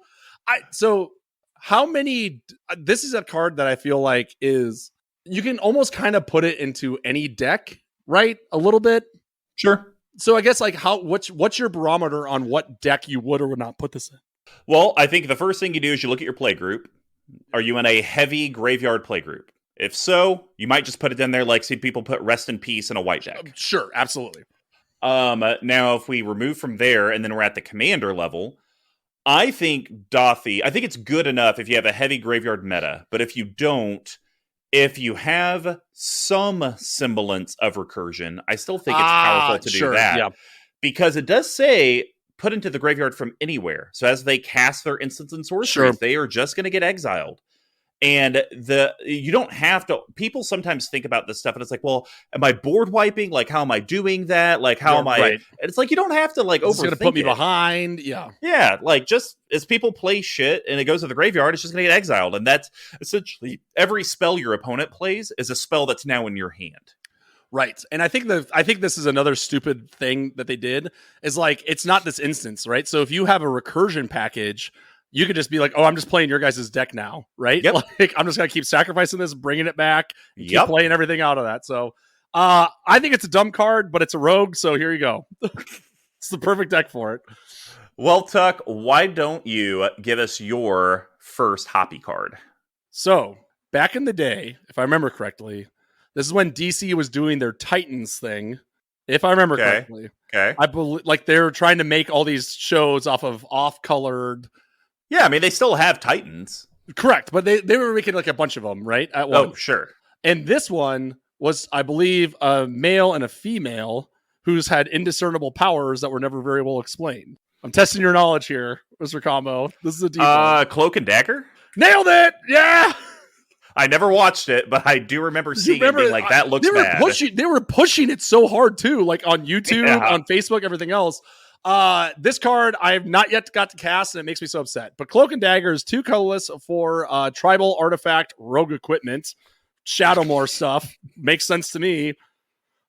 [SPEAKER 1] So how many... This is a card that I feel like is... You can almost kind of put it into any deck, right? A little bit?
[SPEAKER 2] Sure.
[SPEAKER 1] So I guess like what's your barometer on what deck you would or would not put this in?
[SPEAKER 2] Well, I think the first thing you do is you look at your playgroup. Are you in a heavy graveyard playgroup? If so, you might just put it in there like see people put Rest in Peace in a white deck.
[SPEAKER 1] Sure, absolutely.
[SPEAKER 2] Now, if we remove from there and then we're at the commander level, I think Dothy, I think it's good enough if you have a heavy graveyard meta. But if you don't, if you have some semblance of recursion, I still think it's powerful to do that. Yeah. Because it does say put into the graveyard from anywhere. So as they cast their instants and sorceries, they are just going to get exiled. And you don't have to. People sometimes think about this stuff, and it's like, well, am I board wiping? Like, how am I doing that? Like, how am I? Right. And it's like you don't have to like overthink. It's going to
[SPEAKER 1] put me behind.
[SPEAKER 2] Yeah. Like just as people play shit and it goes to the graveyard, it's just going to get exiled, and that's essentially every spell your opponent plays is a spell that's now in your hand.
[SPEAKER 1] Right. And I think this is another stupid thing that they did is like it's not this instance, right? So if you have a recursion package, you could just be like, oh, I'm just playing your guys' deck now, right?
[SPEAKER 2] Yep.
[SPEAKER 1] Like, I'm just going to keep sacrificing this, bringing it back, and keep
[SPEAKER 2] Yep.
[SPEAKER 1] playing everything out of that. So I think it's a dumb card, but it's a rogue, so here you go. It's the perfect deck for it.
[SPEAKER 2] Well, Tuck, why don't you give us your first Hoppy card?
[SPEAKER 1] So, back in the day, if I remember correctly, this is when DC was doing their Titans thing, if I remember correctly.
[SPEAKER 2] Okay.
[SPEAKER 1] I believe, like, they're trying to make all these shows off of off-colored.
[SPEAKER 2] Yeah, I mean, they still have Titans.
[SPEAKER 1] Correct, but they were making like a bunch of them, right? At once.
[SPEAKER 2] Oh, sure.
[SPEAKER 1] And this one was, I believe, a male and a female who's had indiscernible powers that were never very well explained. I'm testing your knowledge here, Mr. Combo. This is a deep one.
[SPEAKER 2] Cloak and Dagger?
[SPEAKER 1] Nailed it! Yeah!
[SPEAKER 2] I never watched it, but I do remember seeing it being like, that looks bad.
[SPEAKER 1] They were pushing it so hard, too, like on YouTube, on Facebook, everything else. This card I have not yet got to cast, and it makes me so upset. But Cloak and Dagger is 2 colorless for tribal artifact rogue equipment. Shadowmoor stuff. Makes sense to me.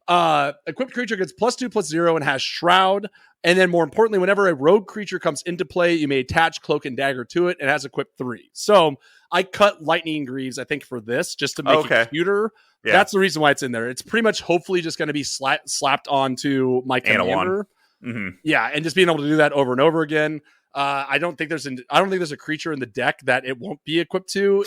[SPEAKER 1] Equipped creature gets +2/+0 and has Shroud. And then more importantly, whenever a rogue creature comes into play, you may attach Cloak and Dagger to it. It has equipped 3. So I cut Lightning Greaves, I think, for this, just to make it cuter. Yeah. That's the reason why it's in there. It's pretty much hopefully just going to be slapped onto my commander.
[SPEAKER 2] Mm-hmm.
[SPEAKER 1] Yeah, and just being able to do that over and over again. I don't think there's a creature in the deck that it won't be equipped to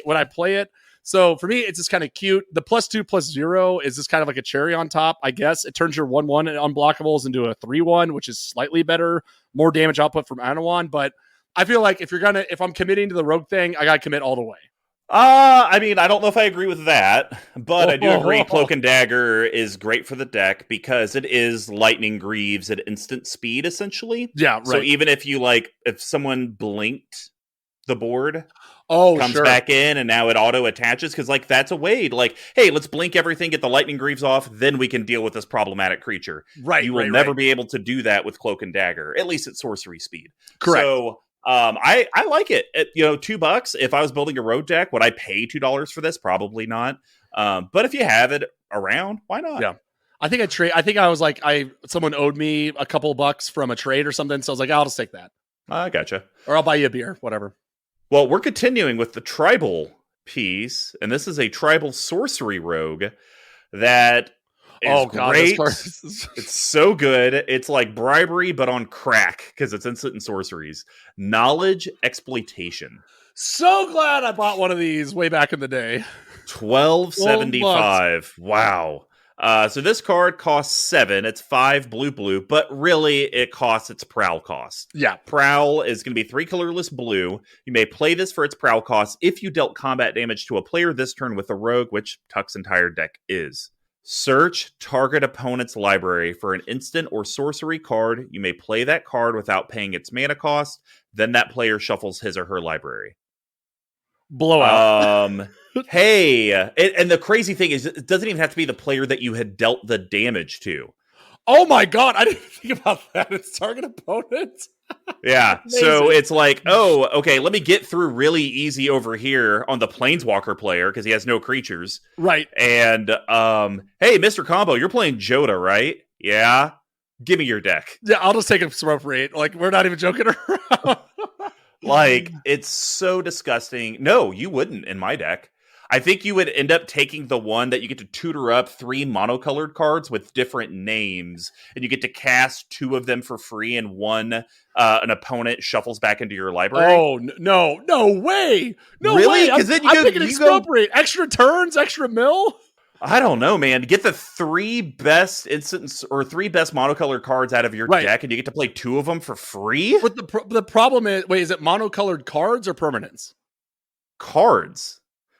[SPEAKER 1] when I play it. So for me, it's just kind of cute. The +2/+0 is just kind of like a cherry on top, I guess. It turns your 1/1 unblockables into a 3/1, which is slightly better, more damage output from Anowon. But I feel like if I'm committing to the rogue thing, I gotta commit all the way.
[SPEAKER 2] I mean, I don't know if I agree with that, but I do agree Cloak and Dagger is great for the deck because it is Lightning Greaves at instant speed, essentially.
[SPEAKER 1] Yeah, right.
[SPEAKER 2] So even if if someone blinked the board, comes back in and now it auto attaches, because like that's a way like, hey, let's blink everything, get the Lightning Greaves off, then we can deal with this problematic creature.
[SPEAKER 1] Right.
[SPEAKER 2] You will never be able to do that with Cloak and Dagger, at least at sorcery speed.
[SPEAKER 1] Correct.
[SPEAKER 2] So I like it. $2. If I was building a road deck, would I pay $2 for this? Probably not. But if you have it around, why not?
[SPEAKER 1] Yeah. I think I was like, someone owed me a couple bucks from a trade or something. So I was like, I'll just take that.
[SPEAKER 2] I gotcha.
[SPEAKER 1] Or I'll buy you a beer, whatever.
[SPEAKER 2] Well, we're continuing with the tribal piece, and this is a tribal sorcery rogue that is great. It's so good. It's like bribery, but on crack, because it's instant and sorceries. Knowledge Exploitation.
[SPEAKER 1] So glad I bought one of these way back in the day.
[SPEAKER 2] $12.75. Wow. So this card costs 7. It's 5 blue, but really it costs its Prowl cost.
[SPEAKER 1] Yeah.
[SPEAKER 2] Prowl is going to be 3 colorless blue. You may play this for its Prowl cost if you dealt combat damage to a player this turn with a rogue, which Tuck's entire deck is. Search target opponent's library for an instant or sorcery card. You may play that card without paying its mana cost. Then that player shuffles his or her library.
[SPEAKER 1] Blowout.
[SPEAKER 2] Hey, and the crazy thing is, it doesn't even have to be the player that you had dealt the damage to.
[SPEAKER 1] Oh my god, I didn't think about that. It's target opponent.
[SPEAKER 2] Yeah, so it's like, oh, okay, let me get through really easy over here on the Planeswalker player because he has no creatures.
[SPEAKER 1] Right.
[SPEAKER 2] And, hey, Mr. Combo, you're playing Joda, right? Yeah? Give me your deck.
[SPEAKER 1] Yeah, I'll just take Expropriate. Like, we're not even joking around.
[SPEAKER 2] Like, it's so disgusting. No, you wouldn't in my deck. I think you would end up taking the one that you get to tutor up 3 monocolored cards with different names, and you get to cast 2 of them for free, and one an opponent shuffles back into your library.
[SPEAKER 1] Oh, no way! No
[SPEAKER 2] really?
[SPEAKER 1] Because then I'm thinking Expropriate. Extra turns, extra mill?
[SPEAKER 2] I don't know, man. Get the 3 best instants or 3 best monocolored cards out of your deck, and you get to play 2 of them for free?
[SPEAKER 1] But the problem is, wait, is it monocolored cards or permanents?
[SPEAKER 2] Cards.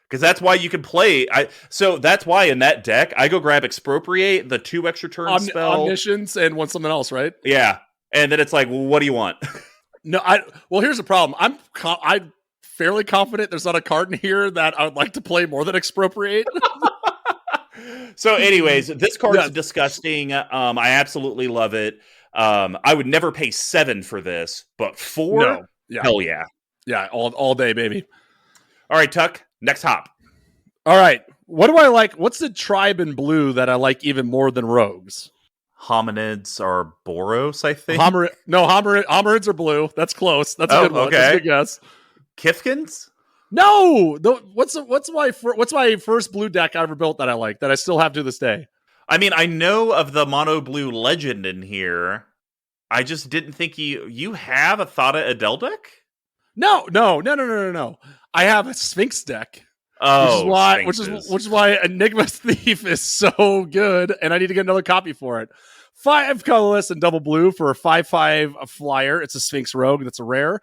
[SPEAKER 2] Because that's why you can play. So that's why in that deck, I go grab Expropriate, the 2 extra turn spell.
[SPEAKER 1] Omniscience, and want something else, right?
[SPEAKER 2] Yeah. And then it's like, well, what do you want?
[SPEAKER 1] No, well, here's the problem. I'm fairly confident there's not a card in here that I would like to play more than Expropriate.
[SPEAKER 2] So anyways, this card's disgusting. I absolutely love it. I would never pay 7 for this, but 4? No. Hell yeah.
[SPEAKER 1] Yeah, all day, baby.
[SPEAKER 2] All right, Tuck. Next hop.
[SPEAKER 1] All right. What do I like? What's the tribe in blue that I like even more than rogues?
[SPEAKER 2] Hominids are Boros, I think.
[SPEAKER 1] Hominids are blue. That's close. That's a good one. Okay. That's a good guess.
[SPEAKER 2] Kifkins?
[SPEAKER 1] No. What's my first blue deck I ever built that I like that I still have to this day?
[SPEAKER 2] I mean, I know of the mono blue legend in here. I just didn't think you have a Thada Adel deck?
[SPEAKER 1] No. I have a Sphinx deck.
[SPEAKER 2] Oh,
[SPEAKER 1] which is why Enigma Thief is so good, and I need to get another copy for it. 5 colorless and double blue for a 5/5 flyer. It's a Sphinx Rogue. That's a rare.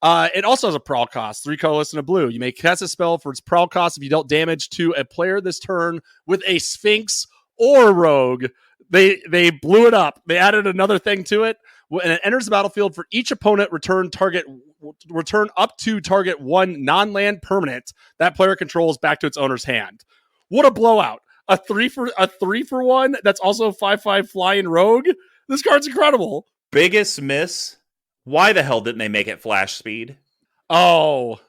[SPEAKER 1] It also has a prowl cost, 3 colorless and a blue. You may cast a spell for its prowl cost if you dealt damage to a player this turn with a Sphinx or Rogue. They blew it up. They added another thing to it. When it enters the battlefield, for each opponent, return up to target 1 non-land permanent that player controls back to its owner's hand. What a blowout! A 3 for 1 that's also 5/5 flying rogue. This card's incredible.
[SPEAKER 2] Biggest miss. Why the hell didn't they make it flash speed?
[SPEAKER 1] Oh,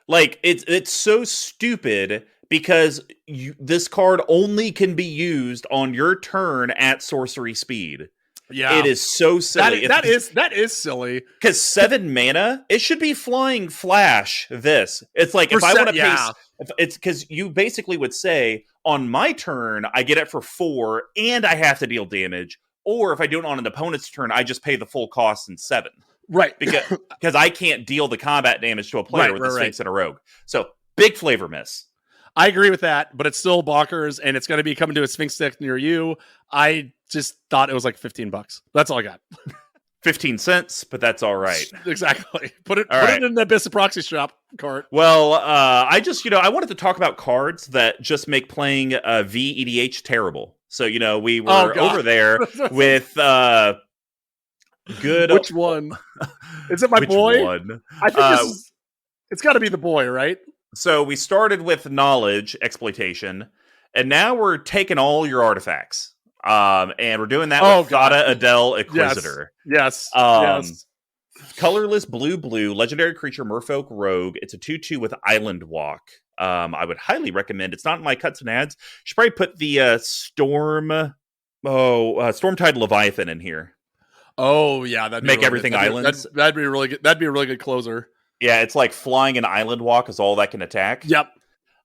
[SPEAKER 2] like it's so stupid because this card only can be used on your turn at sorcery speed.
[SPEAKER 1] Yeah,
[SPEAKER 2] it is so silly.
[SPEAKER 1] That is silly.
[SPEAKER 2] Because 7 mana, it should be flying flash. It's like if I want to pay, it's because you basically would say on my turn I get it for 4 and I have to deal damage, or if I do it on an opponent's turn, I just pay the full cost in 7.
[SPEAKER 1] Right,
[SPEAKER 2] because I can't deal the combat damage to a player with a Sphinx and a Rogue. So big flavor miss.
[SPEAKER 1] I agree with that, but it's still bonkers, and it's going to be coming to a Sphinx Deck near you. I just thought it was like $15. That's all I got.
[SPEAKER 2] 15 cents, but that's all right.
[SPEAKER 1] Exactly. Put it in the Abyss Proxy Shop cart.
[SPEAKER 2] Well, I just, I wanted to talk about cards that just make playing VEDH terrible. So, we were over there with good.
[SPEAKER 1] Which one? Is it my boy?
[SPEAKER 2] One?
[SPEAKER 1] I think it's got to be the boy, right?
[SPEAKER 2] So we started with knowledge exploitation, and now we're taking all your artifacts. And we're doing that with Thada Adel Inquisitor.
[SPEAKER 1] Yes.
[SPEAKER 2] Colorless blue, legendary creature, Merfolk Rogue. It's a 2/2 with Island Walk. I would highly recommend. It's not in my cuts and ads. Should probably put the Stormtide Leviathan in here.
[SPEAKER 1] Oh yeah, that'd
[SPEAKER 2] make
[SPEAKER 1] really
[SPEAKER 2] everything islands.
[SPEAKER 1] That'd be really good. That'd be a really good closer.
[SPEAKER 2] Yeah, it's like flying an Island Walk is all that can attack.
[SPEAKER 1] Yep.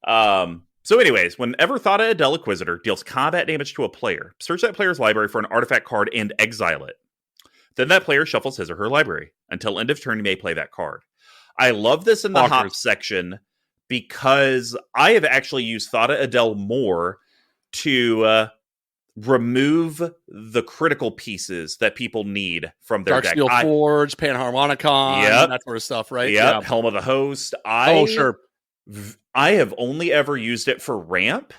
[SPEAKER 2] So anyways, whenever Thada Adel Inquisitor deals combat damage to a player, search that player's library for an artifact card and exile it. Then that player shuffles his or her library. Until end of turn, you may play that card. I love this in the hop section because I have actually used Thada Adel more to remove the critical pieces that people need from their deck.
[SPEAKER 1] Darksteel Forge, Panharmonicon, that sort of stuff, right?
[SPEAKER 2] Yeah, Helm of the Host.
[SPEAKER 1] Sure.
[SPEAKER 2] I have only ever used it for ramp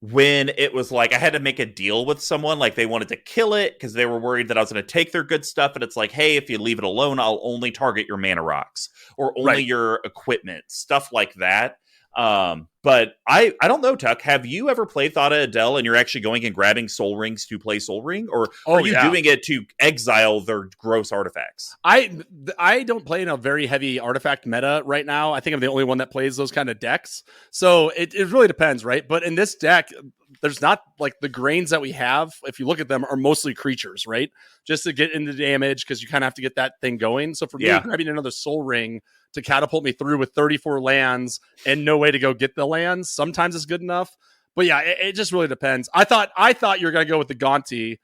[SPEAKER 2] when it was like I had to make a deal with someone, like they wanted to kill it because they were worried that I was going to take their good stuff, and it's like, hey, if you leave it alone, I'll only target your mana rocks or only your equipment, stuff like that. But I don't know, Tuck. Have you ever played Thada Adel and you're actually going and grabbing soul rings to play Soul Ring, or are you doing it to exile their gross artifacts?
[SPEAKER 1] I don't play in a very heavy artifact meta right now. I think I'm the only one that plays those kind of decks. So it really depends, right? But in this deck, there's not like the grains that we have. If you look at them, are mostly creatures, right? Just to get into damage because you kind of have to get that thing going. So for me, grabbing another Soul Ring to catapult me through with 34 lands and no way to go get the lands, sometimes it's good enough. But yeah, it just really depends. I thought you were gonna go with the Gonti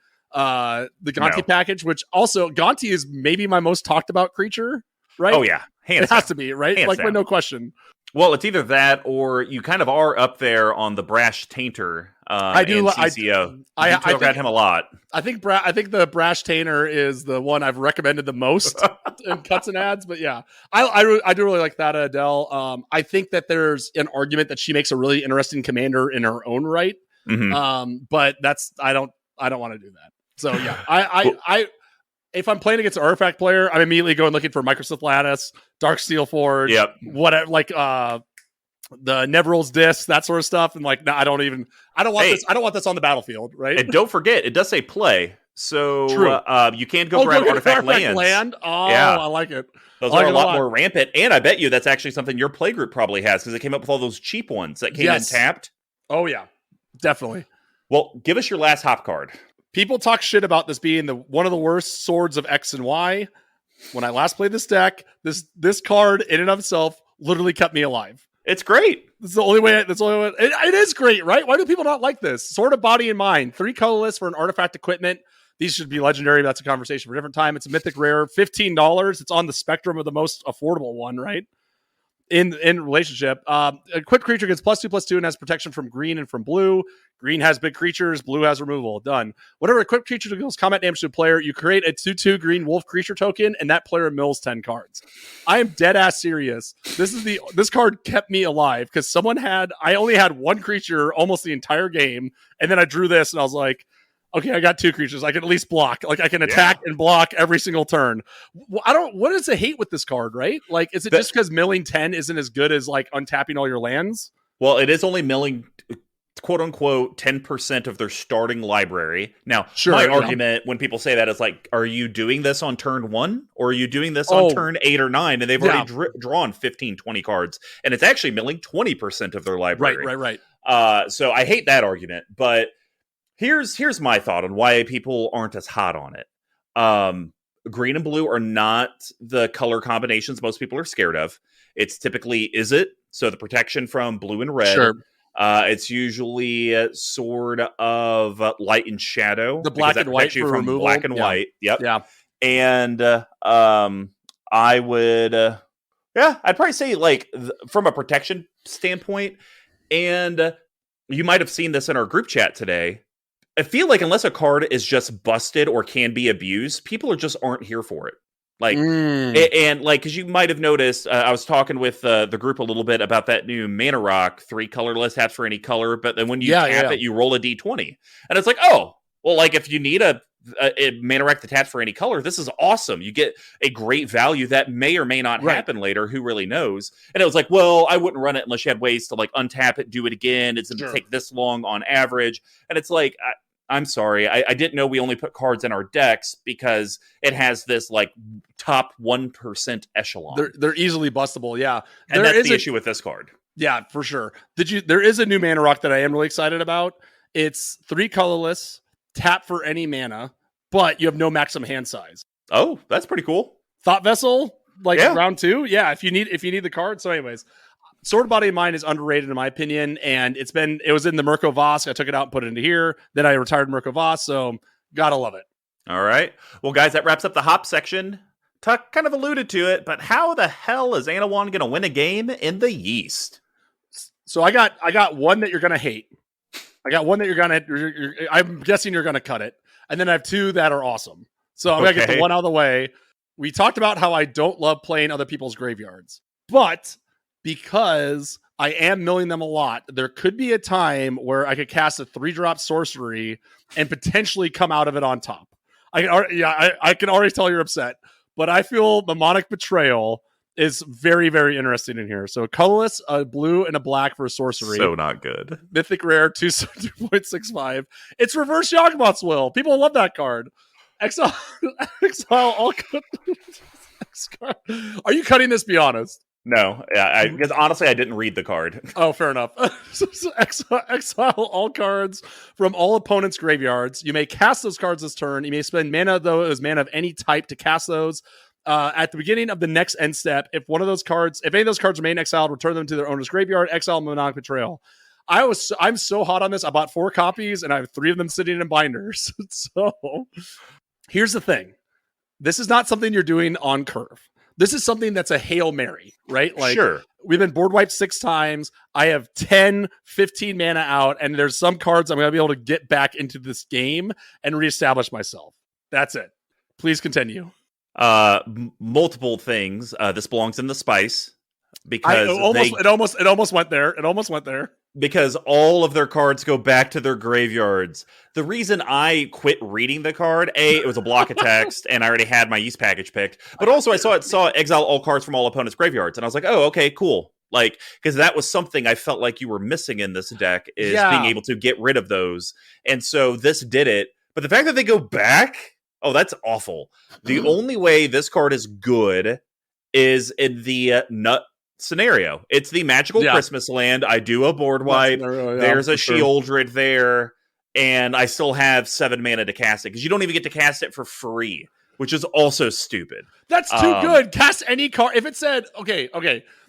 [SPEAKER 1] package, which also Gonti is maybe my most talked about creature, right?
[SPEAKER 2] Oh yeah,
[SPEAKER 1] it has to be, right?
[SPEAKER 2] Hands down.
[SPEAKER 1] No question.
[SPEAKER 2] Well, it's either that or you kind of are up there on the Brash Tainter. I do. CCO. I read him a lot.
[SPEAKER 1] I think the Brash Tainter is the one I've recommended the most in cuts and ads. But yeah, I do really like Thada Adel. I think that there's an argument that she makes a really interesting commander in her own right.
[SPEAKER 2] Mm-hmm.
[SPEAKER 1] But I don't want to do that. So yeah, I if I'm playing against an artifact player, I'm immediately going looking for Microsoft Lattice, Darksteel Forge, whatever, like the Nevral's Disc, that sort of stuff. And like, no, I don't want this on the battlefield, right?
[SPEAKER 2] And don't forget, it does say play. So you can go grab artifact land.
[SPEAKER 1] Oh, yeah. I like it.
[SPEAKER 2] Those are a lot more rampant. And I bet you that's actually something your playgroup probably has because it came up with all those cheap ones that came in tapped.
[SPEAKER 1] Oh yeah, definitely.
[SPEAKER 2] Well, give us your last hop card.
[SPEAKER 1] People talk shit about this being one of the worst swords of X and Y. When I last played this deck, this card in and of itself literally kept me alive.
[SPEAKER 2] It's great.
[SPEAKER 1] That's the only way. It is great, right? Why do people not like this? Sword of Body and Mind, 3 colorless for an artifact equipment. These should be legendary. That's a conversation for a different time. It's a mythic rare, $15. It's on the spectrum of the most affordable one, right? In relationship. Equipped creature gets +2/+2 and has protection from green and from blue. Green has big creatures, blue has removal. Done. Whenever equipped creature deals combat damage to a player, you create a 2/2 green wolf creature token, and that player mills 10 cards. I am dead ass serious. This card kept me alive because I only had 1 creature almost the entire game, and then I drew this and I was like, okay, I got 2 creatures. I can at least block. Like I can attack and block every single turn. What is the hate with this card, right? Like, is it just because milling 10 isn't as good as like untapping all your lands?
[SPEAKER 2] Well, it is only milling, quote unquote, 10% of their starting library. Now, my argument when people say that is like, are you doing this on turn 1 or are you doing this on turn 8 or 9? And they've already drawn 15, 20 cards, and it's actually milling 20% of their library.
[SPEAKER 1] Right.
[SPEAKER 2] So I hate that argument, but Here's my thought on why people aren't as hot on it. Green and blue are not the color combinations most people are scared of. It's typically so the protection from blue and red.
[SPEAKER 1] Sure.
[SPEAKER 2] It's usually a Sword of Light and Shadow.
[SPEAKER 1] The black and white for
[SPEAKER 2] from
[SPEAKER 1] removal.
[SPEAKER 2] Black and white. Yep.
[SPEAKER 1] Yeah.
[SPEAKER 2] And I would, I'd probably say like from a protection standpoint, and you might have seen this in our group chat today. I feel like unless a card is just busted or can be abused, people aren't here for it. Like, and like, because you might have noticed, I was talking with the group a little bit about that new Mana Rock, 3 colorless, taps for any color, but then when you tap it, you roll a d20, and it's like, oh, well, like if you need a Mana Rock that taps for any color, this is awesome. You get a great value that may or may not happen later. Who really knows? And it was like, well, I wouldn't run it unless you had ways to like untap it, do it again. It's going to take this long on average, and it's like. I'm sorry. I didn't know we only put cards in our decks because it has this like top 1% echelon.
[SPEAKER 1] They're easily bustable, yeah.
[SPEAKER 2] And that's the issue with this card.
[SPEAKER 1] Yeah, for sure. There is a new Mana Rock that I am really excited about. It's 3 colorless, tap for any mana, but you have no maximum hand size.
[SPEAKER 2] Oh, that's pretty cool.
[SPEAKER 1] Thought Vessel, round 2. Yeah, if you need the card. So anyways, Sword of Body and Mind is underrated in my opinion, and it was in the Mirko Voss. I took it out and put it into here. Then I retired Mirko Voss, so gotta love it.
[SPEAKER 2] All right. Well, guys, that wraps up the hop section. Tuck kind of alluded to it, but how the hell is Anowon going to win a game in the Yeast?
[SPEAKER 1] So I got one that you're going to hate. I got one that I'm guessing you're going to cut it. And then I have 2 that are awesome. So I'm going to get the one out of the way. We talked about how I don't love playing other people's graveyards, but because I am milling them a lot, there could be a time where I could cast a 3-drop sorcery and potentially come out of it on top. I can already tell you're upset, but I feel Mnemonic Betrayal is very, very interesting in here. So colorless, a blue and a black for a sorcery.
[SPEAKER 2] So not good.
[SPEAKER 1] Mythic rare, 2.65. It's reverse Yawgmoth's Will. People love that card. Exile all. Are you cutting this? Be honest.
[SPEAKER 2] No, because honestly, I didn't read the card.
[SPEAKER 1] Oh, fair enough. So exile all cards from all opponents' graveyards. You may cast those cards this turn. You may spend mana, though, as mana of any type to cast those. At the beginning of the next end step, if any of those cards remain exiled, return them to their owner's graveyard. Exile Mnemonic Betrayal. I'm so hot on this. I bought 4 copies, and I have 3 of them sitting in binders. So here's the thing. This is not something you're doing on curve. This is something that's a Hail Mary, right? Like, sure. We've been board wiped 6 times. I have 10, 15 mana out, and there's some cards I'm going to be able to get back into this game and reestablish myself. That's it. Please continue.
[SPEAKER 2] Multiple things. This belongs in the spice because
[SPEAKER 1] it almost went there. It almost went there.
[SPEAKER 2] Because all of their cards go back to their graveyards. The reason I quit reading the card, it was a block of text, and I already had my Yeast package picked. But also, I saw exile all cards from all opponents' graveyards, and I was like, oh, okay, cool. Like, because that was something I felt like you were missing in this deck, is being able to get rid of those. And so this did it. But the fact that they go back, that's awful. The only way this card is good is in the nut scenario. It's the magical Christmas land. I do a board wipe. There's a Sheoldred there. and I still have 7 mana to cast it, because you don't even get to cast it for free, which is also stupid.
[SPEAKER 1] That's too good. Cast any card. If it said, okay.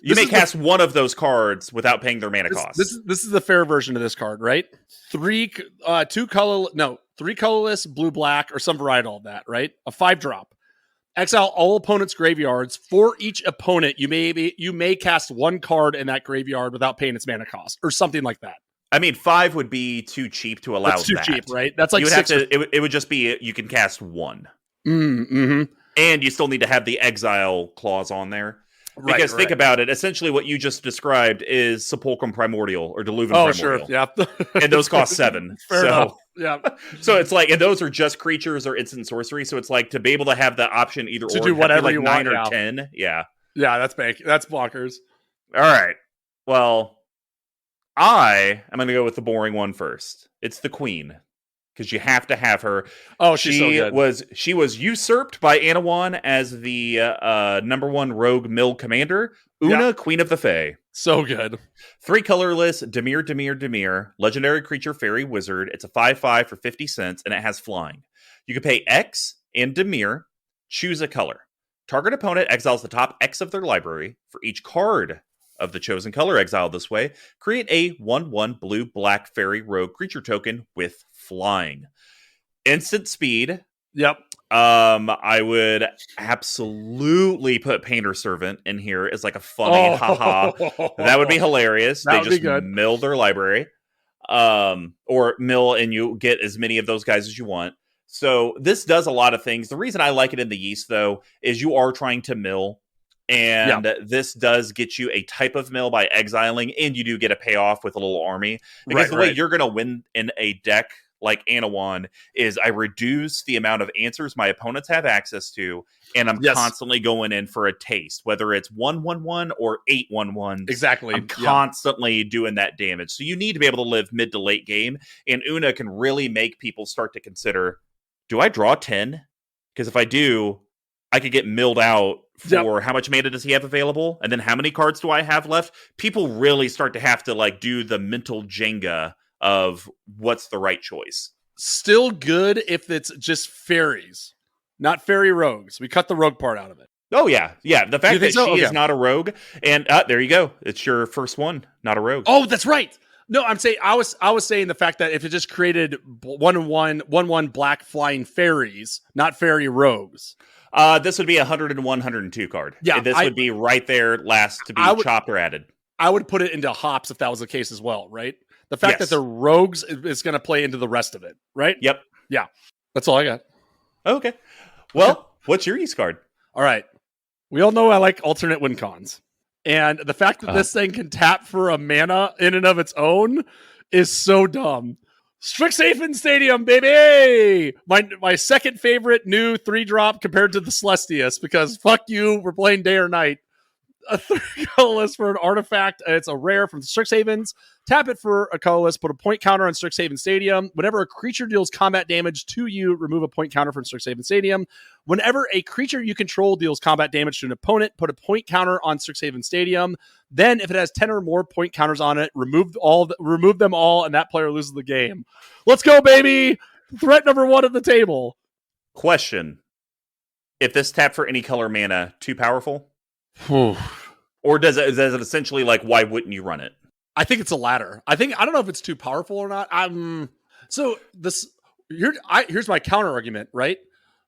[SPEAKER 2] You may cast one of those cards without paying their mana cost.
[SPEAKER 1] This is the fair version of this card, right? Three colorless, blue, black, or some varietal of that, right? A 5-drop. Exile all opponents' graveyards. For each opponent, you may cast one card in that graveyard without paying its mana cost, or something like that.
[SPEAKER 2] I mean, 5 would be too cheap to allow. That's
[SPEAKER 1] too cheap, right? That's like
[SPEAKER 2] you would 6 have to. It would just be you can cast one,
[SPEAKER 1] and
[SPEAKER 2] you still need to have the exile clause on there. Because think about it, essentially what you just described is Sepulchrum Primordial or Diluvian Primordial.
[SPEAKER 1] Sure, yeah.
[SPEAKER 2] And those cost 7.
[SPEAKER 1] Fair enough. Yeah.
[SPEAKER 2] So it's like, and those are just creatures or instant sorcery. So it's like, to be able to have the option either
[SPEAKER 1] to
[SPEAKER 2] or,
[SPEAKER 1] do whatever
[SPEAKER 2] like
[SPEAKER 1] you
[SPEAKER 2] 9
[SPEAKER 1] want,
[SPEAKER 2] or 10. Yeah.
[SPEAKER 1] Yeah, that's blockers.
[SPEAKER 2] All right. Well, I am going to go with the boring one first. It's the Queen, because you have to have her.
[SPEAKER 1] Oh, she's so good.
[SPEAKER 2] She was usurped by Anowon as the #1 rogue mill commander. Una, Queen of the Fae.
[SPEAKER 1] So good.
[SPEAKER 2] 3 colorless, dimir, legendary creature, fairy, wizard. It's a 5/5 for 50 cents, and it has flying. You can pay X and dimir, choose a color. Target opponent exiles the top X of their library. For each card of the chosen color exiled this way, create a 1/1 blue black fairy rogue creature token with flying. Instant speed.
[SPEAKER 1] Yep.
[SPEAKER 2] I would absolutely put Painter Servant in here as like a funny haha. That would be hilarious. They just mill their library. Or mill, and you get as many of those guys as you want. So this does a lot of things. The reason I like it in the Yeast, though, is you are trying to mill. And this does get you a type of mill by exiling, and you do get a payoff with a little army. Because the way you're going to win in a deck like Anowon is I reduce the amount of answers my opponents have access to, and I'm constantly going in for a taste, whether it's 1/1/1 or 8/1/1.
[SPEAKER 1] Exactly.
[SPEAKER 2] I'm constantly doing that damage. So you need to be able to live mid to late game, and Una can really make people start to consider, do I draw 10? Because if I do, I could get milled out for how much mana does he have available? And then how many cards do I have left? People really start to have to like do the mental Jenga of what's the right choice.
[SPEAKER 1] Still good if it's just fairies, not fairy rogues. We cut the rogue part out of it.
[SPEAKER 2] Oh, yeah. Yeah. The fact that she is not a rogue. And there you go. It's your first one, not a rogue.
[SPEAKER 1] Oh, that's right. No, I'm saying I was saying the fact that if it just created 1/1 black flying fairies, not fairy rogues.
[SPEAKER 2] This would be 101, 102 card.
[SPEAKER 1] Yeah,
[SPEAKER 2] this would be right there last to be chopped or added.
[SPEAKER 1] I would put it into hops if that was the case as well, right? The fact that the rogues is going to play into the rest of it, right?
[SPEAKER 2] Yep.
[SPEAKER 1] Yeah. That's all I got.
[SPEAKER 2] Okay. Well, what's your Yeast card?
[SPEAKER 1] All right. We all know I like alternate win cons. And the fact that this thing can tap for a mana in and of its own is so dumb. Strixhaven Stadium, baby! My second favorite new 3-drop compared to the Celestius, because fuck you, we're playing day or night. A 3 colorless for an artifact. It's a rare from Strixhavens. Tap it for a colorless. Put a point counter on Strixhaven Stadium. Whenever a creature deals combat damage to you, remove a point counter from Strixhaven Stadium. Whenever a creature you control deals combat damage to an opponent, put a point counter on Strixhaven Stadium. Then, if it has 10 or more point counters on it, remove them all, and that player loses the game. Let's go, baby! Threat number 1 at the table.
[SPEAKER 2] Question: if this tap for any color mana, too powerful? Or is it essentially like, why wouldn't you run it?
[SPEAKER 1] I think it's a ladder. I don't know if it's too powerful or not. Here's my counter argument, right?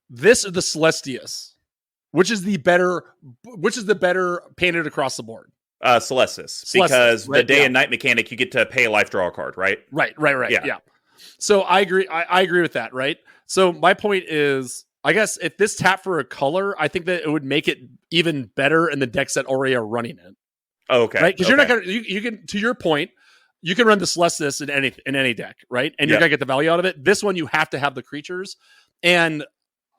[SPEAKER 1] This or the Celestius, which is the better painted across the board?
[SPEAKER 2] Celestis, because the day and night mechanic, you get to pay a life draw card, right?
[SPEAKER 1] Right. Yeah. So I agree. I agree with that, right? So my point is, I guess if this tap for a color, I think that it would make it even better in the decks that already are running it.
[SPEAKER 2] Oh, okay.
[SPEAKER 1] Right? Because you're not gonna you can, to your point, you can run the Celestis in any deck, right? And you're gonna get the value out of it. This one you have to have the creatures. And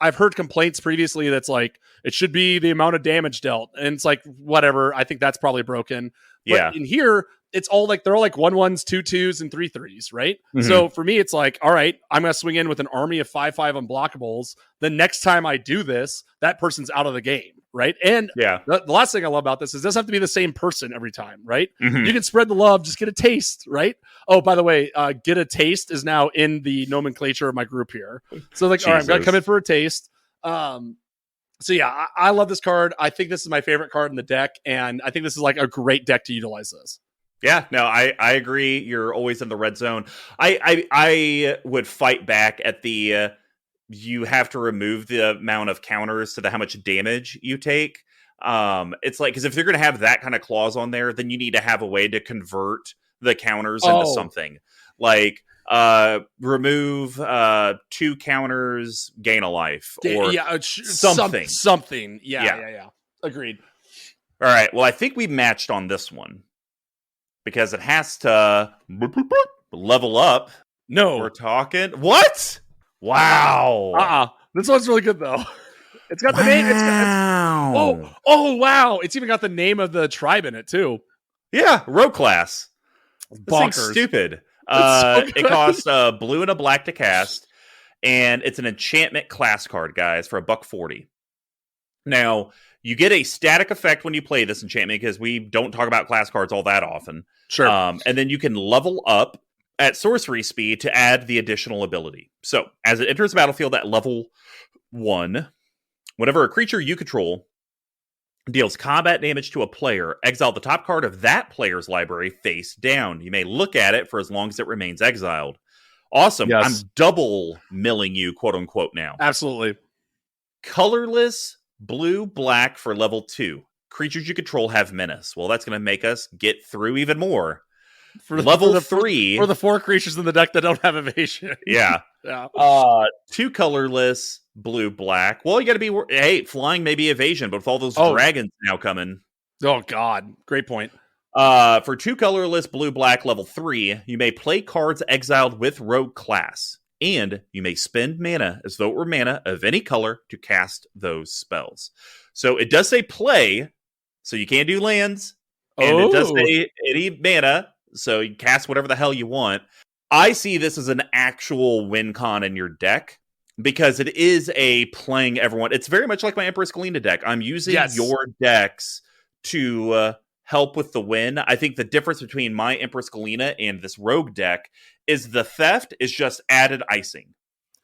[SPEAKER 1] I've heard complaints previously that's like, it should be the amount of damage dealt. And it's like, whatever. I think that's probably broken. But in here, it's all like, they're all like 1/1s, 2/2s, and 3/3s, right? Mm-hmm. So for me, it's like, all right, I'm going to swing in with an army of 5/5 unblockables. The next time I do this, that person's out of the game, right? And
[SPEAKER 2] yeah,
[SPEAKER 1] the last thing I love about this is it doesn't have to be the same person every time, right?
[SPEAKER 2] Mm-hmm.
[SPEAKER 1] You can spread the love, just get a taste, right? Oh, by the way, get a taste is now in the nomenclature of my group here. So like, all right, I'm gonna come in for a taste. So yeah, I love this card. I think this is my favorite card in the deck, and I think this is like a great deck to utilize this.
[SPEAKER 2] Yeah, no, I agree. You're always in the red zone. I would fight back at the you have to remove the amount of counters to how much damage you take. It's like, because if you're going to have that kind of clause on there, then you need to have a way to convert the counters into something like remove 2 counters, gain a life, or
[SPEAKER 1] something. Yeah. Agreed.
[SPEAKER 2] All right. Well, I think we matched on this one because it has to level up.
[SPEAKER 1] No,
[SPEAKER 2] we're talking what? Wow.
[SPEAKER 1] This one's really good though. It's got the name. Oh wow! It's even got the name of the tribe in it too.
[SPEAKER 2] Yeah, rogue class.
[SPEAKER 1] This thing's
[SPEAKER 2] stupid. It costs blue and a black to cast, and it's an enchantment class card, guys, for $140. Now, you get a static effect when you play this enchantment because we don't talk about class cards all that often.
[SPEAKER 1] Sure.
[SPEAKER 2] And then you can level up at sorcery speed to add the additional ability. So, as it enters the battlefield at level 1, whenever a creature you control deals combat damage to a player, exile the top card of that player's library face down. You may look at it for as long as it remains exiled. Awesome. Yes. I'm double milling you, quote unquote, now.
[SPEAKER 1] Absolutely.
[SPEAKER 2] Colorless blue-black for level 2. Creatures you control have menace. Well, that's going to make us get through even more. For level 3.
[SPEAKER 1] For the 4 creatures in the deck that don't have evasion.
[SPEAKER 2] Yeah.
[SPEAKER 1] Yeah.
[SPEAKER 2] 2 colorless blue-black. Well, you got to be... Hey, flying may be evasion, but with all those dragons now coming...
[SPEAKER 1] Oh, God. Great point.
[SPEAKER 2] For 2 colorless blue-black level 3, you may play cards exiled with rogue class. And you may spend mana as though it were mana of any color to cast those spells. So it does say play, so you can't do lands. And it does say any mana, so you cast whatever the hell you want. I see this as an actual win con in your deck because it is a playing everyone. It's very much like my Empress Galena deck. I'm using your decks to help with the win. I think the difference between my Empress Galena and this rogue deck is the theft is just added icing.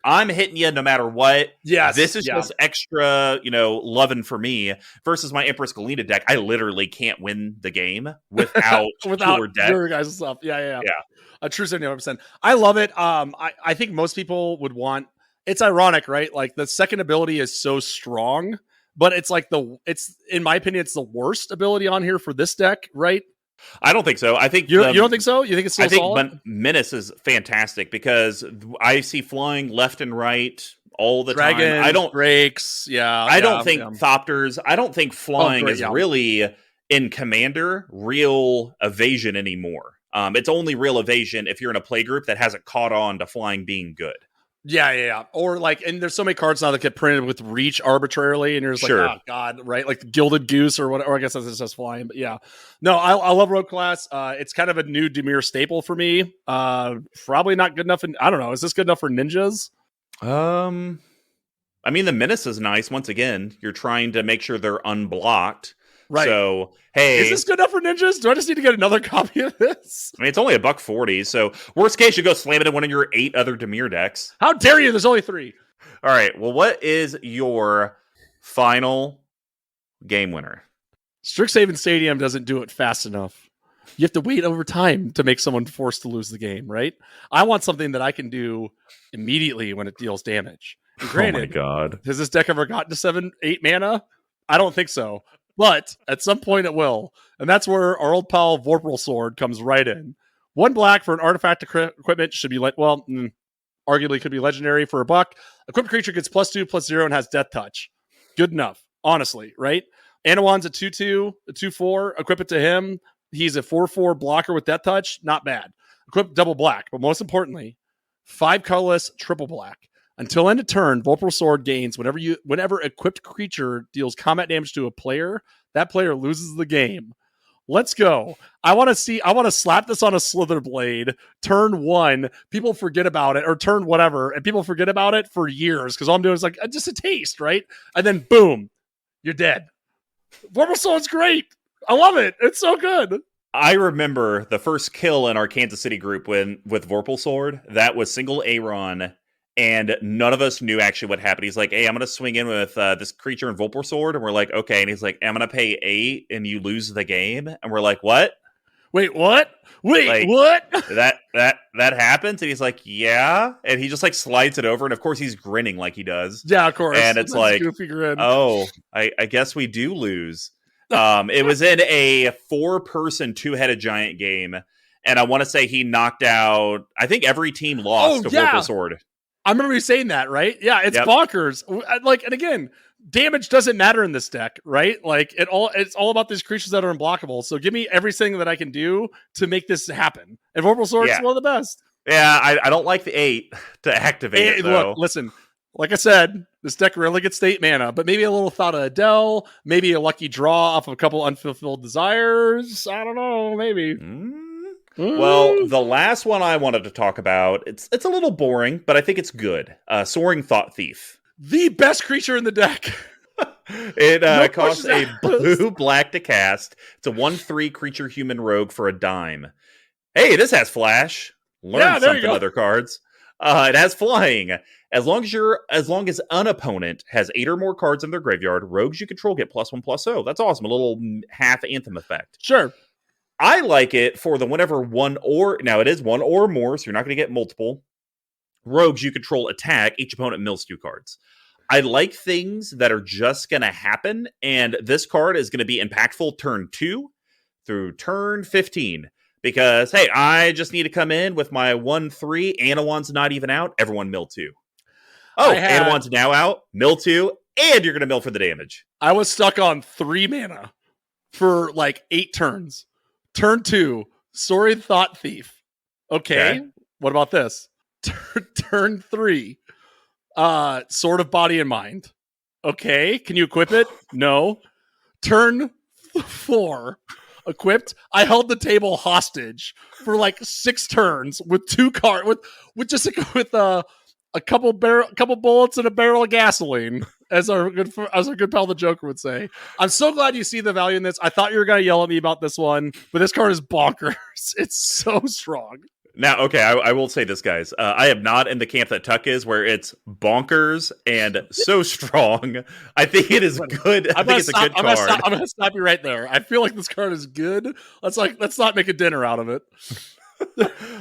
[SPEAKER 2] I'm hitting you no matter what.
[SPEAKER 1] Yes,
[SPEAKER 2] this is just extra, loving for me. Versus my Empress Galena deck, I literally can't win the game without your deck.
[SPEAKER 1] Your guys' stuff. Yeah. A true 75%. I love it. I think most people would want. It's ironic, right? Like the second ability is so strong, but it's like it's in my opinion, it's the worst ability on here for this deck, right?
[SPEAKER 2] I don't think so. I think
[SPEAKER 1] you don't think so. You think it's still solid?
[SPEAKER 2] I think Menace is fantastic because I see flying left and right all the
[SPEAKER 1] time.
[SPEAKER 2] I don't
[SPEAKER 1] breaks. Yeah,
[SPEAKER 2] I don't think Thopters. I don't think flying is really in Commander real evasion anymore. It's only real evasion if you're in a playgroup that hasn't caught on to flying being good.
[SPEAKER 1] Yeah. Or like, and there's so many cards now that get printed with reach arbitrarily, and you're just like, oh god, right? Like the Gilded Goose or whatever. Or I guess that's just flying, but yeah. No, I love rogue class. It's kind of a new dimir staple for me. Probably not good enough. I don't know. Is this good enough for ninjas?
[SPEAKER 2] I mean, the menace is nice. Once again, you're trying to make sure they're unblocked. Right. So, hey,
[SPEAKER 1] is this good enough for ninjas? Do I just need to get another copy of this?
[SPEAKER 2] I mean, it's only $140. So, worst case, you go slam it in one of your 8 other dimir decks.
[SPEAKER 1] How dare you? There's only 3.
[SPEAKER 2] All right. Well, what is your final game winner?
[SPEAKER 1] Strixhaven Stadium doesn't do it fast enough. You have to wait over time to make someone forced to lose the game, right? I want something that I can do immediately when it deals damage. And granted,
[SPEAKER 2] oh my god,
[SPEAKER 1] has this deck ever gotten to 7-8 mana? I don't think so. But at some point it will. And that's where our old pal Vorpal Sword comes right in. 1 black for an artifact equipment should be arguably could be legendary for $1. Equipped creature gets +2/+0 and has Death Touch. Good enough, honestly, right? Anowon's a 2/2, a 2/4. Equip it to him. He's a 4/4 blocker with Death Touch. Not bad. Equip double black, but most importantly, 5 colorless, triple black. Until end of turn, Vorpal Sword gains whenever equipped creature deals combat damage to a player, that player loses the game. Let's go. I want to slap this on a Slither Blade, turn 1, people forget about it, or turn whatever, and people forget about it for years, because all I'm doing is like, just a taste, right? And then boom, you're dead. Vorpal Sword's great. I love it. It's so good.
[SPEAKER 2] I remember the first kill in our Kansas City group with Vorpal Sword. That was single Aaron, and none of us knew actually what happened. He's like, hey, I'm going to swing in with this creature in Vorpal Sword. And we're like, okay. And he's like, I'm going to pay 8 and you lose the game. And we're like, what?
[SPEAKER 1] Wait, what? Wait,
[SPEAKER 2] like,
[SPEAKER 1] what?
[SPEAKER 2] that happens? And he's like, yeah. And he just like slides it over. And of course he's grinning like he does.
[SPEAKER 1] Yeah, of course.
[SPEAKER 2] And it's like, oh, I guess we do lose. It was in a 4-person 2-headed giant game. And I want to say he knocked out, I think every team lost to Vorpal Sword.
[SPEAKER 1] I remember you saying that, right? Yeah, it's bonkers. Like, and again, damage doesn't matter in this deck, right? Like, it's all about these creatures that are unblockable. So give me everything that I can do to make this happen. And Vorpal Sword's one of the best.
[SPEAKER 2] Yeah, I don't like the 8 to activate it, though.
[SPEAKER 1] Look, listen, like I said, this deck really gets 8 mana, but maybe a little Thought of Adele, maybe a lucky draw off of a couple unfulfilled desires. I don't know, maybe.
[SPEAKER 2] Well, the last one I wanted to talk about, it's a little boring, but I think it's good. Soaring Thought Thief.
[SPEAKER 1] The best creature in the deck.
[SPEAKER 2] It costs a blue-black to cast. It's a 1/3 creature human rogue for a dime. Hey, this has flash. Learn something, other cards. It has flying. As long as an opponent has 8 or more cards in their graveyard, rogues you control get +1/+0. That's awesome. A little half anthem effect.
[SPEAKER 1] Sure.
[SPEAKER 2] I like it for the whenever now it is 1 or more, so you're not going to get multiple. Rogues you control attack, each opponent mills 2 cards. I like things that are just going to happen, and this card is going to be impactful turn 2 through turn 15. Because, hey, I just need to come in with my 1/3. Anowon's not even out. Everyone mill 2. Oh, Anowon's now out. Mill 2. And you're going to mill for the damage.
[SPEAKER 1] I was stuck on 3 mana for like 8 turns. Turn 2, Soaring Thought Thief. Okay. What about this? Turn 3, Sword of Body and Mind. Okay. Can you equip it? No. Turn 4. Equipped. I held the table hostage for like 6 turns with 2 cards with a couple bullets and a barrel of gasoline, as our good pal the Joker would say. I'm so glad you see the value in this. I thought you were gonna yell at me about this one, but this card is bonkers. It's so strong.
[SPEAKER 2] Now, okay, I will say this, guys. I am not in the camp that Tuck is, where it's bonkers and so strong. I think it is good. I think it's a good card.
[SPEAKER 1] I'm going to stop you right there. I feel like this card is good. Let's not make a dinner out of it.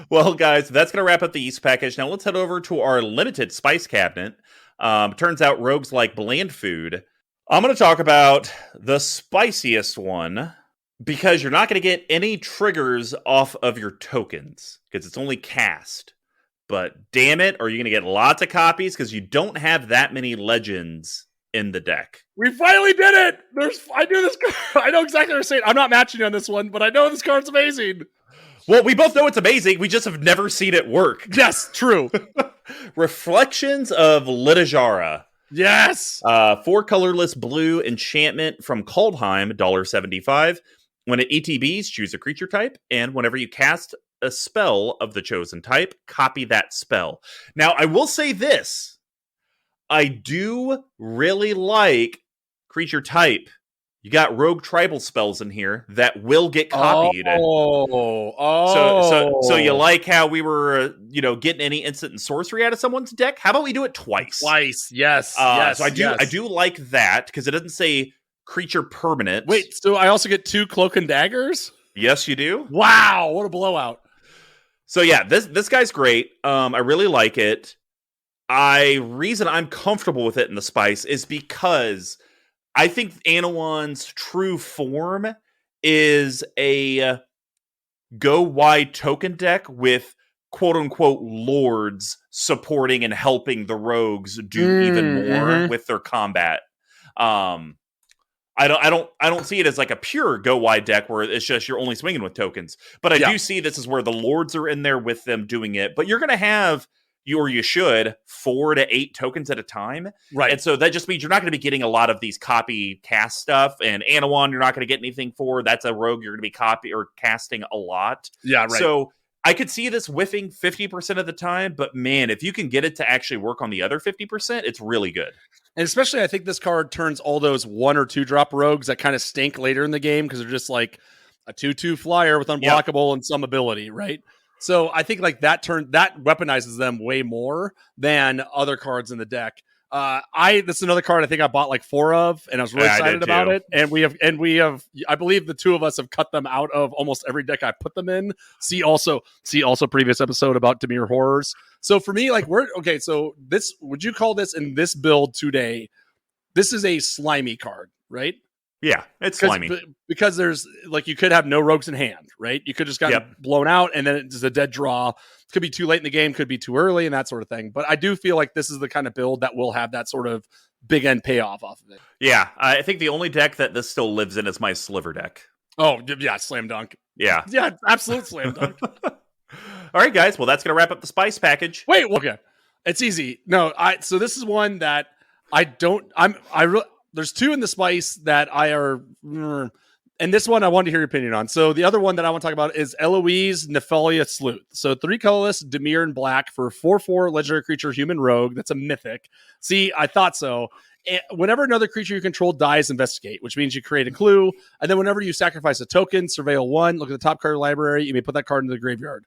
[SPEAKER 2] Well, guys, that's going to wrap up the East package. Now, let's head over to our limited spice cabinet. Turns out rogues like bland food. I'm going to talk about the spiciest one, because you're not going to get any triggers off of your tokens, because it's only cast. But damn it, are you going to get lots of copies, because you don't have that many legends in the deck.
[SPEAKER 1] We finally did it! I knew this card. I know exactly what you're saying. I'm not matching you on this one, but I know this card's amazing.
[SPEAKER 2] Well, we both know it's amazing. We just have never seen it work.
[SPEAKER 1] Yes, true.
[SPEAKER 2] Reflections of Litajara.
[SPEAKER 1] Yes!
[SPEAKER 2] 4 colorless blue enchantment from Kaldheim, $1.75. When it ETBs, choose a creature type, and whenever you cast a spell of the chosen type, copy that spell. Now, I will say this. I do really like creature type. You got rogue tribal spells in here that will get copied. So you like how we were, getting any instant and sorcery out of someone's deck? How about we do it twice?
[SPEAKER 1] Yes.
[SPEAKER 2] So I do like that, because it doesn't say creature permanent.
[SPEAKER 1] Wait, so I also get 2 cloak and daggers?
[SPEAKER 2] Yes, you do.
[SPEAKER 1] Wow, what a blowout.
[SPEAKER 2] So yeah, this guy's great. I really like it. Reason I'm comfortable with it in the spice is because I think Anowon's true form is a go wide token deck with quote unquote lords supporting and helping the rogues do even more with their combat. I don't see it as like a pure go wide deck where it's just you're only swinging with tokens. But I do see this is where the lords are in there with them doing it. But you're going to have, you should, 4 to 8 tokens at a time.
[SPEAKER 1] Right.
[SPEAKER 2] And so that just means you're not going to be getting a lot of these copy cast stuff. And Anowon, you're not going to get anything for. That's a rogue you're going to be copy or casting a lot.
[SPEAKER 1] Yeah, right.
[SPEAKER 2] So I could see this whiffing 50% of the time, but man, if you can get it to actually work on the other 50%, it's really good.
[SPEAKER 1] And especially, I think this card turns all those 1 or 2 drop rogues that kind of stink later in the game because they're just like a 2/2 flyer with unblockable and some ability, right? So I think like that weaponizes them way more than other cards in the deck. This is another card I think I bought like 4 of, and I was really excited about it. And we have, I believe the 2 of us have cut them out of almost every deck I put them in. See also previous episode about dimir horrors. So for me, like so this, would you call this in this build today? This is a slimy card, right?
[SPEAKER 2] Yeah, it's slimy.
[SPEAKER 1] Because there's like, you could have no rogues in hand, right? You could just got blown out and then it's a dead draw. It could be too late in the game, could be too early and that sort of thing. But I do feel like this is the kind of build that will have that sort of big end payoff off of it.
[SPEAKER 2] Yeah, I think the only deck that this still lives in is my Sliver deck.
[SPEAKER 1] Oh, yeah, slam dunk.
[SPEAKER 2] Yeah.
[SPEAKER 1] Yeah, absolute slam dunk.
[SPEAKER 2] All right, guys. Well, that's going to wrap up the spice package.
[SPEAKER 1] Wait, okay. It's easy. No, so this is one that there's 2 in the spice that and this one I wanted to hear your opinion on. So the other one that I want to talk about is Eloise Nephalia Sleuth. So 3 colorless, dimir in black for 4/4 legendary creature, human rogue. That's a mythic. See, I thought so. Whenever another creature you control dies, investigate, which means you create a clue. And then whenever you sacrifice a token, surveil 1, look at the top card of the library, you may put that card into the graveyard.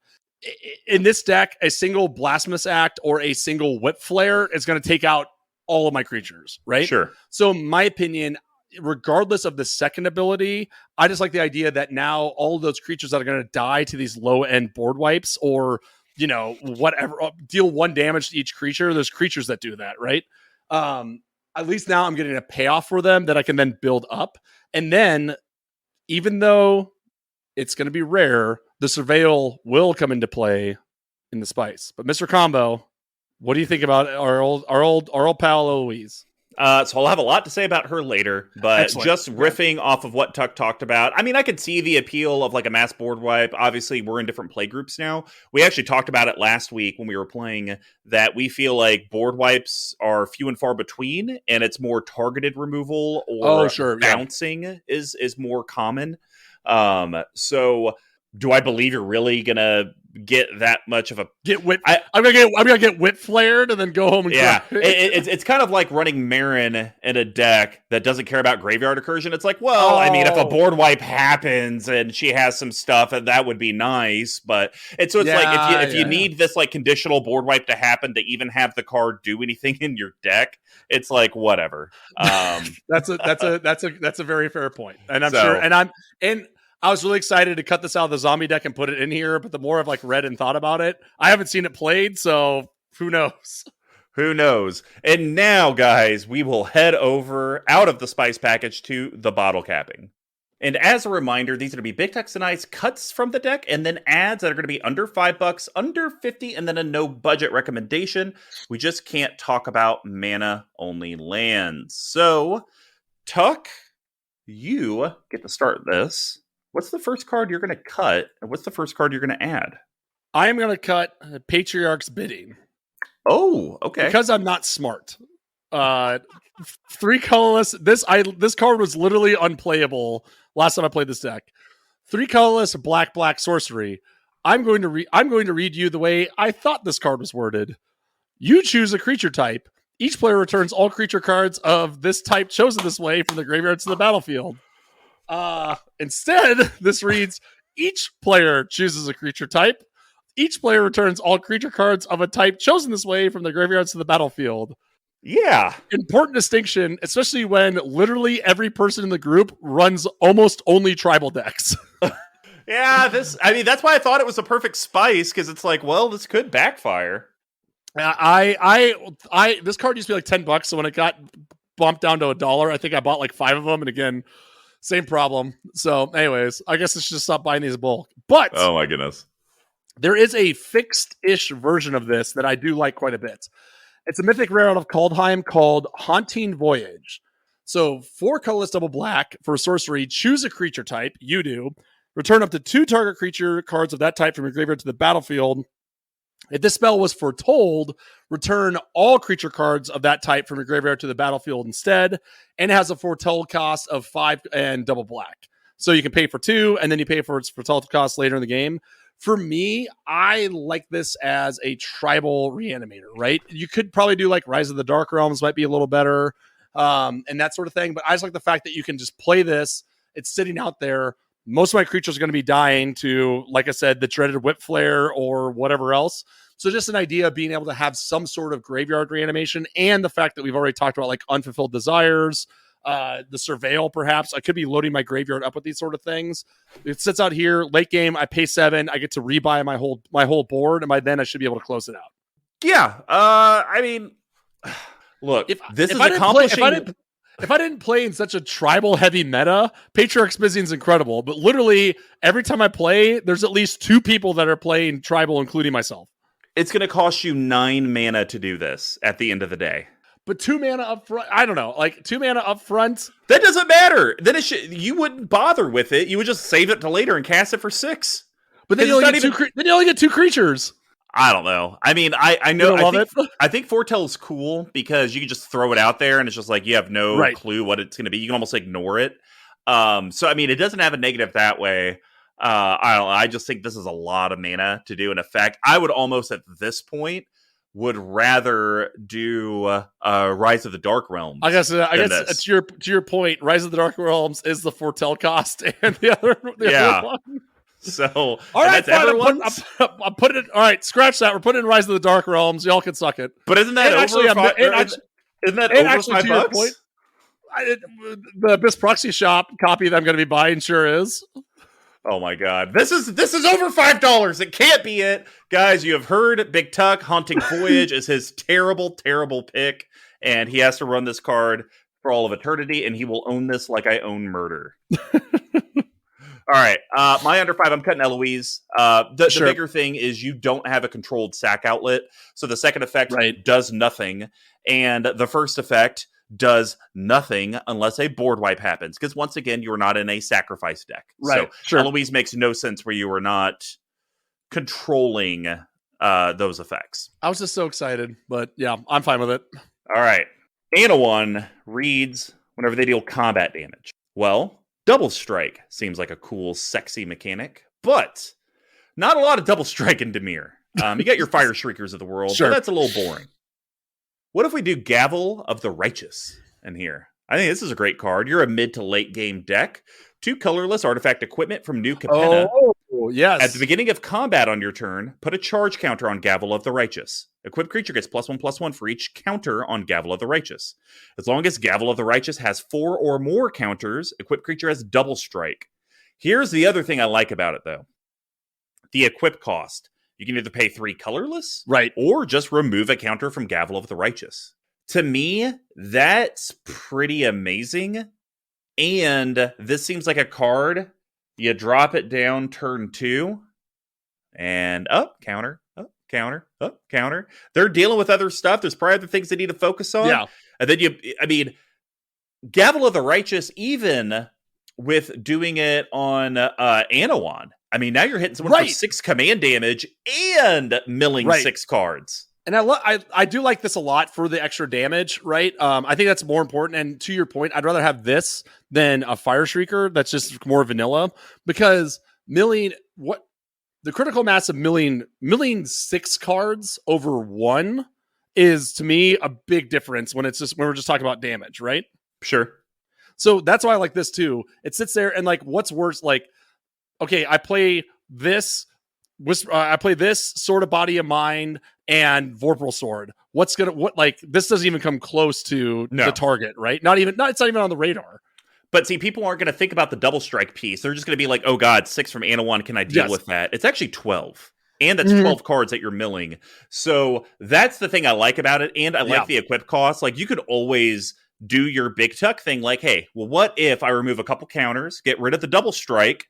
[SPEAKER 1] In this deck, a single Blasphemous Act or a single Whip Flare is going to take out all of my creatures, right?
[SPEAKER 2] Sure.
[SPEAKER 1] So in my opinion, regardless of the second ability, I just like the idea that now all of those creatures that are going to die to these low-end board wipes or, whatever, deal 1 damage to each creature. There's creatures that do that, right? At least now I'm getting a payoff for them that I can then build up. And then, even though it's going to be rare, the Surveil will come into play in the spice. But Mr. Combo, what do you think about our old pal Eloise?
[SPEAKER 2] So I'll have a lot to say about her later, but
[SPEAKER 1] Excellent.
[SPEAKER 2] Just riffing off of what Tuck talked about, I mean, I could see the appeal of like a mass board wipe. Obviously, we're in different play groups now. We actually talked about it last week when we were playing, that we feel like board wipes are few and far between, and it's more targeted removal or bouncing is more common. So do I believe you're really gonna get that much of a
[SPEAKER 1] I'm gonna get whip flared and then go home and
[SPEAKER 2] cry. It's kind of like running Marin in a deck that doesn't care about graveyard recursion. It's like, well, I mean, if a board wipe happens and she has some stuff, and that would be nice, but it's like if you need this like conditional board wipe to happen to even have the card do anything in your deck, it's like whatever.
[SPEAKER 1] That's a very fair point, and I'm sure, and I was really excited to cut this out of the zombie deck and put it in here, but the more I've like read and thought about it, I haven't seen it played, so who knows?
[SPEAKER 2] Who knows? And now, guys, we will head over out of the spice package to the bottle capping. And as a reminder, these are going to be BigTuck and I's cuts from the deck, and then ads that are going to be under $5, under 50, and then a no budget recommendation. We just can't talk about mana only lands. So, Tuck, you get to start this. What's the first card you're going to cut, and what's the first card you're going to add?
[SPEAKER 1] I am going to cut Patriarch's Bidding.
[SPEAKER 2] Oh, okay.
[SPEAKER 1] Because I'm not smart. 3 colorless. This card was literally unplayable last time I played this deck. 3 colorless, black sorcery. I'm going to read you the way I thought this card was worded. You choose a creature type. Each player returns all creature cards of this type chosen this way from the graveyard to the battlefield. Instead, this reads, each player chooses a creature type. Each player returns all creature cards of a type chosen this way from the graveyards to the battlefield.
[SPEAKER 2] Yeah.
[SPEAKER 1] Important distinction, especially when literally every person in the group runs almost only tribal decks.
[SPEAKER 2] Yeah, that's why I thought it was a perfect spice, because it's like, well, this could backfire.
[SPEAKER 1] This card used to be like $10, so when it got bumped down to $1, I think I bought like 5 of them, and again, same problem. So, anyways, I guess I should just stop buying these bulk. But
[SPEAKER 2] oh my goodness,
[SPEAKER 1] there is a fixed-ish version of this that I do like quite a bit. It's a mythic rare out of Kaldheim called Haunting Voyage. So 4 colorless double black for sorcery. Choose a creature type. You do. Return up to 2 target creature cards of that type from your graveyard to the battlefield. If this spell was foretold, return all creature cards of that type from your graveyard to the battlefield instead, and it has a foretold cost of 5 and double black. So you can pay for 2, and then you pay for its foretold cost later in the game. For me, I like this as a tribal reanimator, right? You could probably do like Rise of the Dark Realms might be a little better, and that sort of thing. But I just like the fact that you can just play this. It's sitting out there. Most of my creatures are going to be dying to, like I said, the dreaded Whip Flare or whatever else. So just an idea of being able to have some sort of graveyard reanimation, and the fact that we've already talked about like Unfulfilled Desires, the Surveil, perhaps. I could be loading my graveyard up with these sort of things. It sits out here, late game, I pay 7, I get to rebuy my whole board, and by then I should be able to close it out.
[SPEAKER 2] Yeah. I mean, look, if
[SPEAKER 1] I didn't play in such a tribal heavy meta, Patriarch Smizzian's incredible, but literally every time I play, there's at least 2 people that are playing tribal, including myself.
[SPEAKER 2] It's going to cost you 9 mana to do this at the end of the day.
[SPEAKER 1] But 2 mana up front, I don't know, like 2 mana up front.
[SPEAKER 2] That doesn't matter. Then you wouldn't bother with it. You would just save it to later and cast it for 6.
[SPEAKER 1] But then you only get 2 creatures.
[SPEAKER 2] I don't know. I mean, I know. I think Foretell is cool because you can just throw it out there and it's just like you have no clue what it's going to be. You can almost ignore it. So I mean, it doesn't have a negative that way. I don't know. I just think this is a lot of mana to do an effect. I would almost at this point would rather do Rise of the Dark Realms. I guess
[SPEAKER 1] to your point, Rise of the Dark Realms is the Foretell cost, and the other one.
[SPEAKER 2] So
[SPEAKER 1] all right, fine, I'm putting it. All right, scratch that. We're putting in Rise of the Dark Realms. Y'all can suck it.
[SPEAKER 2] But isn't that isn't that over $5?
[SPEAKER 1] The Abyss Proxy Shop copy that I'm going to be buying sure is.
[SPEAKER 2] Oh my God. This is over $5. It can't be it. Guys, you have heard BigTuck. Haunting Voyage is his terrible, terrible pick. And he has to run this card for all of eternity. And he will own this like I own murder. All right. My under 5, I'm cutting Eloise. The bigger thing is you don't have a controlled sack outlet. So the second effect does nothing. And the first effect does nothing unless a board wipe happens. Because once again, you're not in a sacrifice deck.
[SPEAKER 1] Right.
[SPEAKER 2] So Eloise makes no sense where you are not controlling those effects.
[SPEAKER 1] I was just so excited, but yeah, I'm fine with it.
[SPEAKER 2] All right. Anowon reads whenever they deal combat damage. Well, Double Strike seems like a cool, sexy mechanic, but not a lot of Double Strike in Dimir. You got your Fire Shriekers of the world, but that's a little boring. What if we do Gavel of the Righteous in here? I think this is a great card. You're a mid to late game deck. 2 colorless artifact equipment from New Capenna.
[SPEAKER 1] Oh, yes.
[SPEAKER 2] At the beginning of combat on your turn, put a charge counter on Gavel of the Righteous. Equipped creature gets +1/+1 for each counter on Gavel of the Righteous. As long as Gavel of the Righteous has 4 or more counters, equipped creature has Double Strike. Here's the other thing I like about it, though. The equip cost. You can either pay 3 colorless, or just remove a counter from Gavel of the Righteous. To me, that's pretty amazing. And this seems like a card. You drop it down turn 2, and counter, counter, counter. They're dealing with other stuff. There's probably other things they need to focus on.
[SPEAKER 1] Yeah.
[SPEAKER 2] And then Gavel of the Righteous, even with doing it on Anowon. I mean, now you're hitting someone for 6 command damage and milling 6 cards.
[SPEAKER 1] And I do like this a lot for the extra damage, right? I think that's more important. And to your point, I'd rather have this than a Fire Shrieker that's just more vanilla, because milling the critical mass of milling 6 cards over 1 is, to me, a big difference when we're just talking about damage, right?
[SPEAKER 2] Sure.
[SPEAKER 1] So that's why I like this too. It sits there and like, what's worse? Like, okay, I play this Sword of Body of Mind and Vorpal Sword. This doesn't even come close to the target, right? It's not even on the radar.
[SPEAKER 2] But see, people aren't going to think about the Double Strike piece. They're just going to be like, oh God, 6 from Anowon. Can I deal with that? It's actually 12. And that's 12 cards that you're milling. So that's the thing I like about it. And I like the equip cost. Like, you could always do your BigTuck thing. Like, hey, well, what if I remove a couple counters, get rid of the Double Strike?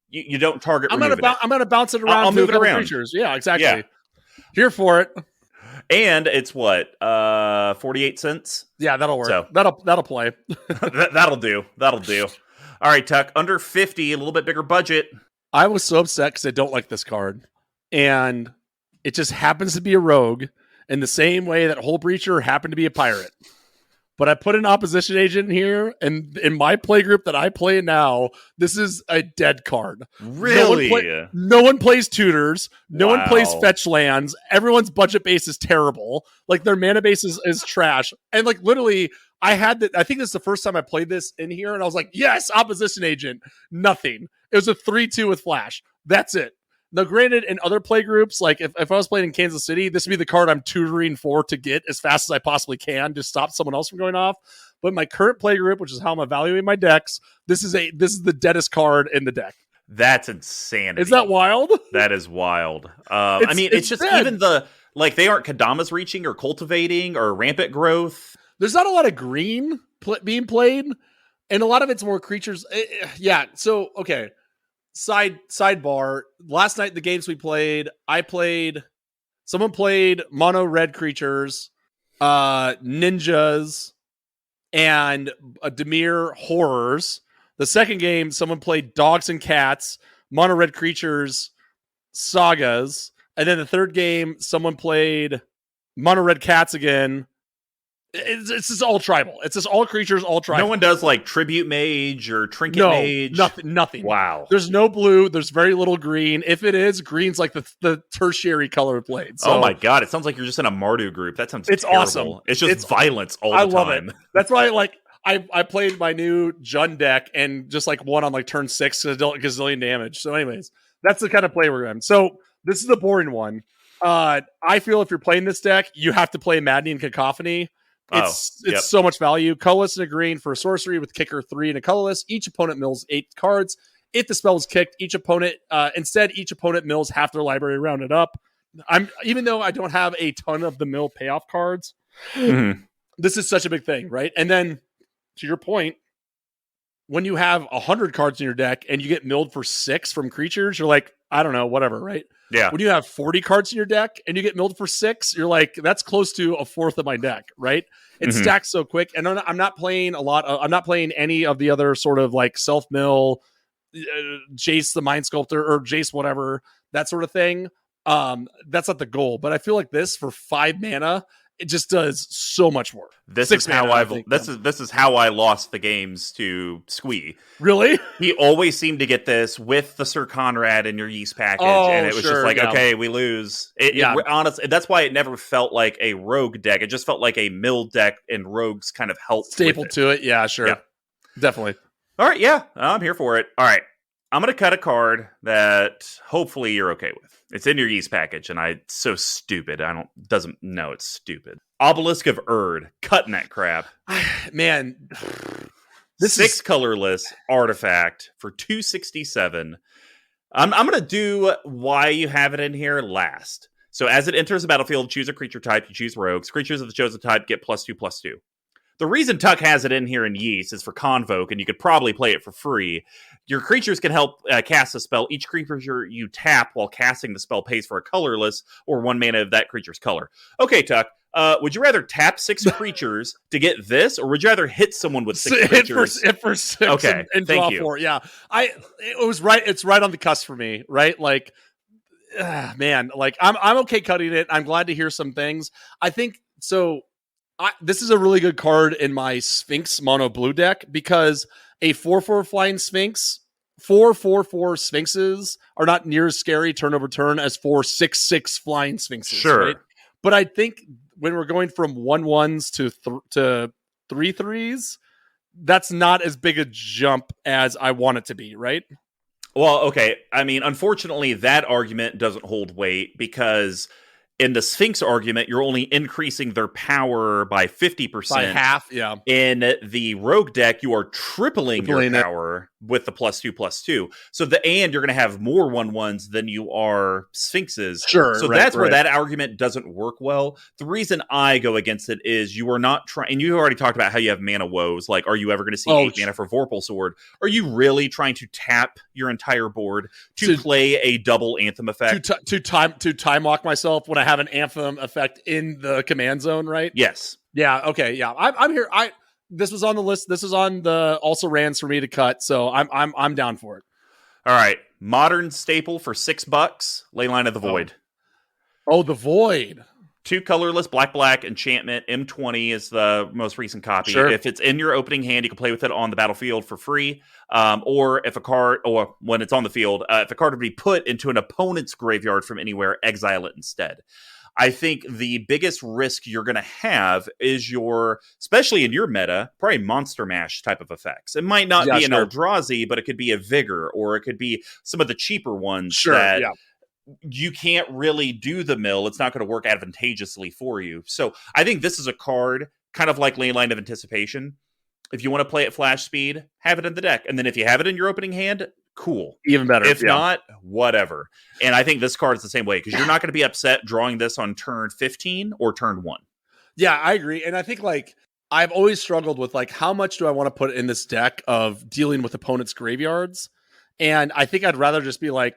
[SPEAKER 2] You don't target. I'm
[SPEAKER 1] gonna bounce it around.
[SPEAKER 2] I'll move it around.
[SPEAKER 1] Creatures. Yeah, exactly. Yeah. Here for it.
[SPEAKER 2] And it's what 48 cents.
[SPEAKER 1] Yeah, that'll work. So that'll play.
[SPEAKER 2] that'll do. All right, Tuck. Under 50, a little bit bigger budget.
[SPEAKER 1] I was so upset because I don't like this card, and it just happens to be a rogue in the same way that Hull Breacher happened to be a pirate. but I put an opposition agent in here, and in my playgroup that I play now, this is a dead card.
[SPEAKER 2] Really?
[SPEAKER 1] No one plays tutors. No one plays fetch lands. Everyone's budget base is terrible. Like, their mana base is trash. And like, literally, I think this is the first time I played this in here, and I was like, yes, opposition agent. Nothing. It was a 3-2 with flash. That's it. Now, granted, in other play groups, like if I was playing in Kansas City, this would be the card I'm tutoring for to get as fast as I possibly can to stop someone else from going off. But my current play group, which is how I'm evaluating my decks, this is the deadest card in the deck.
[SPEAKER 2] That's insanity.
[SPEAKER 1] Is that wild?
[SPEAKER 2] That is wild. It's just dead. Even they aren't Kadama's reaching or cultivating or rampant growth.
[SPEAKER 1] There's not a lot of green being played, and a lot of it's more creatures. Yeah. So, okay. Sidebar. Last night, the games we played, someone played mono red creatures, ninjas, and a dimir horrors. The second game, someone played dogs and cats, mono red creatures, sagas. And then the third game, someone played mono red cats again. It's just all tribal. It's just all creatures, all tribal.
[SPEAKER 2] No one does like tribute mage or trinket mage.
[SPEAKER 1] Nothing.
[SPEAKER 2] Wow.
[SPEAKER 1] There's no blue. There's very little green. If it is, green's like the tertiary color played. So,
[SPEAKER 2] oh my god! It sounds like you're just in a Mardu group. That sounds terrible.
[SPEAKER 1] Awesome.
[SPEAKER 2] It's just violence all the time. I love it.
[SPEAKER 1] That's why I played my new Jun deck and just like won on like turn 6 gazillion damage. So, anyways, that's the kind of play we're in. So this is the boring one. I feel if you're playing this deck, you have to play Maddening Cacophony. It's so much value. Colorless and a green for a sorcery with kicker 3 and a colorless. Each opponent mills 8 cards. If the spell is kicked, each opponent mills half their library rounded up. Even though I don't have a ton of the mill payoff cards, this is such a big thing, right? And then to your point, when you have 100 cards in your deck and you get milled for 6 from creatures, you're like, I don't know, whatever, right?
[SPEAKER 2] Yeah.
[SPEAKER 1] When you have 40 cards in your deck and you get milled for 6, you're like, that's close to a fourth of my deck, right? It stacks so quick. And I'm not playing I'm not playing any of the other sort of like self-mill, Jace the Mind Sculptor or Jace whatever, that sort of thing. That's not the goal. But I feel like this for 5 mana, it just does so much more.
[SPEAKER 2] This is how I lost the games to Squee.
[SPEAKER 1] Really?
[SPEAKER 2] He always seemed to get this with the Sir Conrad in your yeast package, and it was just like, okay, we lose. Honestly, that's why it never felt like a rogue deck. It just felt like a mill deck, and rogues kind of helped
[SPEAKER 1] staple to it. Yeah, sure, yeah. Definitely.
[SPEAKER 2] All right, yeah, I'm here for it. All right, I'm gonna cut a card that hopefully you're okay with. It's in your yeast package, and it's so stupid. It's stupid. Obelisk of Erd, cutting that crap.
[SPEAKER 1] Man,
[SPEAKER 2] this 6 colorless artifact for 267. I'm going to do why you have it in here last. So as it enters the battlefield, choose a creature type. You choose rogues. Creatures of the chosen type get +2/+2. The reason Tuck has it in here in Yeast is for Convoke, and you could probably play it for free. Your creatures can help cast a spell. Each creature you tap while casting the spell pays for a colorless or 1 mana of that creature's color. Okay, Tuck, would you rather tap 6 creatures to get this, or would you rather hit someone with 6 creatures?
[SPEAKER 1] Hit for 6
[SPEAKER 2] okay,
[SPEAKER 1] and draw 4. Yeah, it was right. It's right on the cusp for me, right? Like, man, like I'm okay cutting it. I'm glad to hear some things. I think so. This is a really good card in my Sphinx mono blue deck because a 4/4 flying Sphinx, 4/4/4 Sphinxes are not near as scary turn over turn as 4/6/6 flying Sphinxes.
[SPEAKER 2] Sure.
[SPEAKER 1] Right? But I think when we're going from 1/1s to 3/3s, that's not as big a jump as I want it to be, right?
[SPEAKER 2] Well, okay. I mean, unfortunately, that argument doesn't hold weight because in the Sphinx argument, you're only increasing their power by 50%.
[SPEAKER 1] By half, yeah.
[SPEAKER 2] In the Rogue deck, you are tripling your power with the +2/+2. So you're going to have more 1/1s than you are Sphinxes.
[SPEAKER 1] Sure.
[SPEAKER 2] So that's where that argument doesn't work well. The reason I go against it is you are not trying, and you already talked about how you have mana woes. Like, are you ever going to see 8 mana for Vorpal Sword? Are you really trying to tap your entire board to play a double Anthem effect?
[SPEAKER 1] To time walk myself when I have an Anthem effect in the command zone, right?
[SPEAKER 2] Yes.
[SPEAKER 1] Yeah. Okay. Yeah. I'm here. This was on the list. This is on the also rans for me to cut. So I'm down for it.
[SPEAKER 2] All right. Modern staple for $6. Leyline of the Void.
[SPEAKER 1] Oh, the Void.
[SPEAKER 2] 2 colorless black enchantment. M20 is the most recent copy.
[SPEAKER 1] Sure.
[SPEAKER 2] If it's in your opening hand, you can play with it on the battlefield for free. Or if a card, or when it's on the field, if a card would be put into an opponent's graveyard from anywhere, exile it instead. I think the biggest risk you're going to have is especially in your meta, probably Monster Mash type of effects. It might not be an Eldrazi, but it could be a Vigor, or it could be some of the cheaper ones that you can't really do the mill. It's not going to work advantageously for you. So I think this is a card, kind of like Leyline of Anticipation. If you want to play at flash speed, have it in the deck. And then if you have it in your opening hand, cool.
[SPEAKER 1] Even better.
[SPEAKER 2] If not, whatever. And I think this card is the same way, because you're not going to be upset drawing this on turn 15 or turn 1.
[SPEAKER 1] Yeah, I agree. And I think like I've always struggled with like how much do I want to put in this deck of dealing with opponents' graveyards? And I think I'd rather just be like,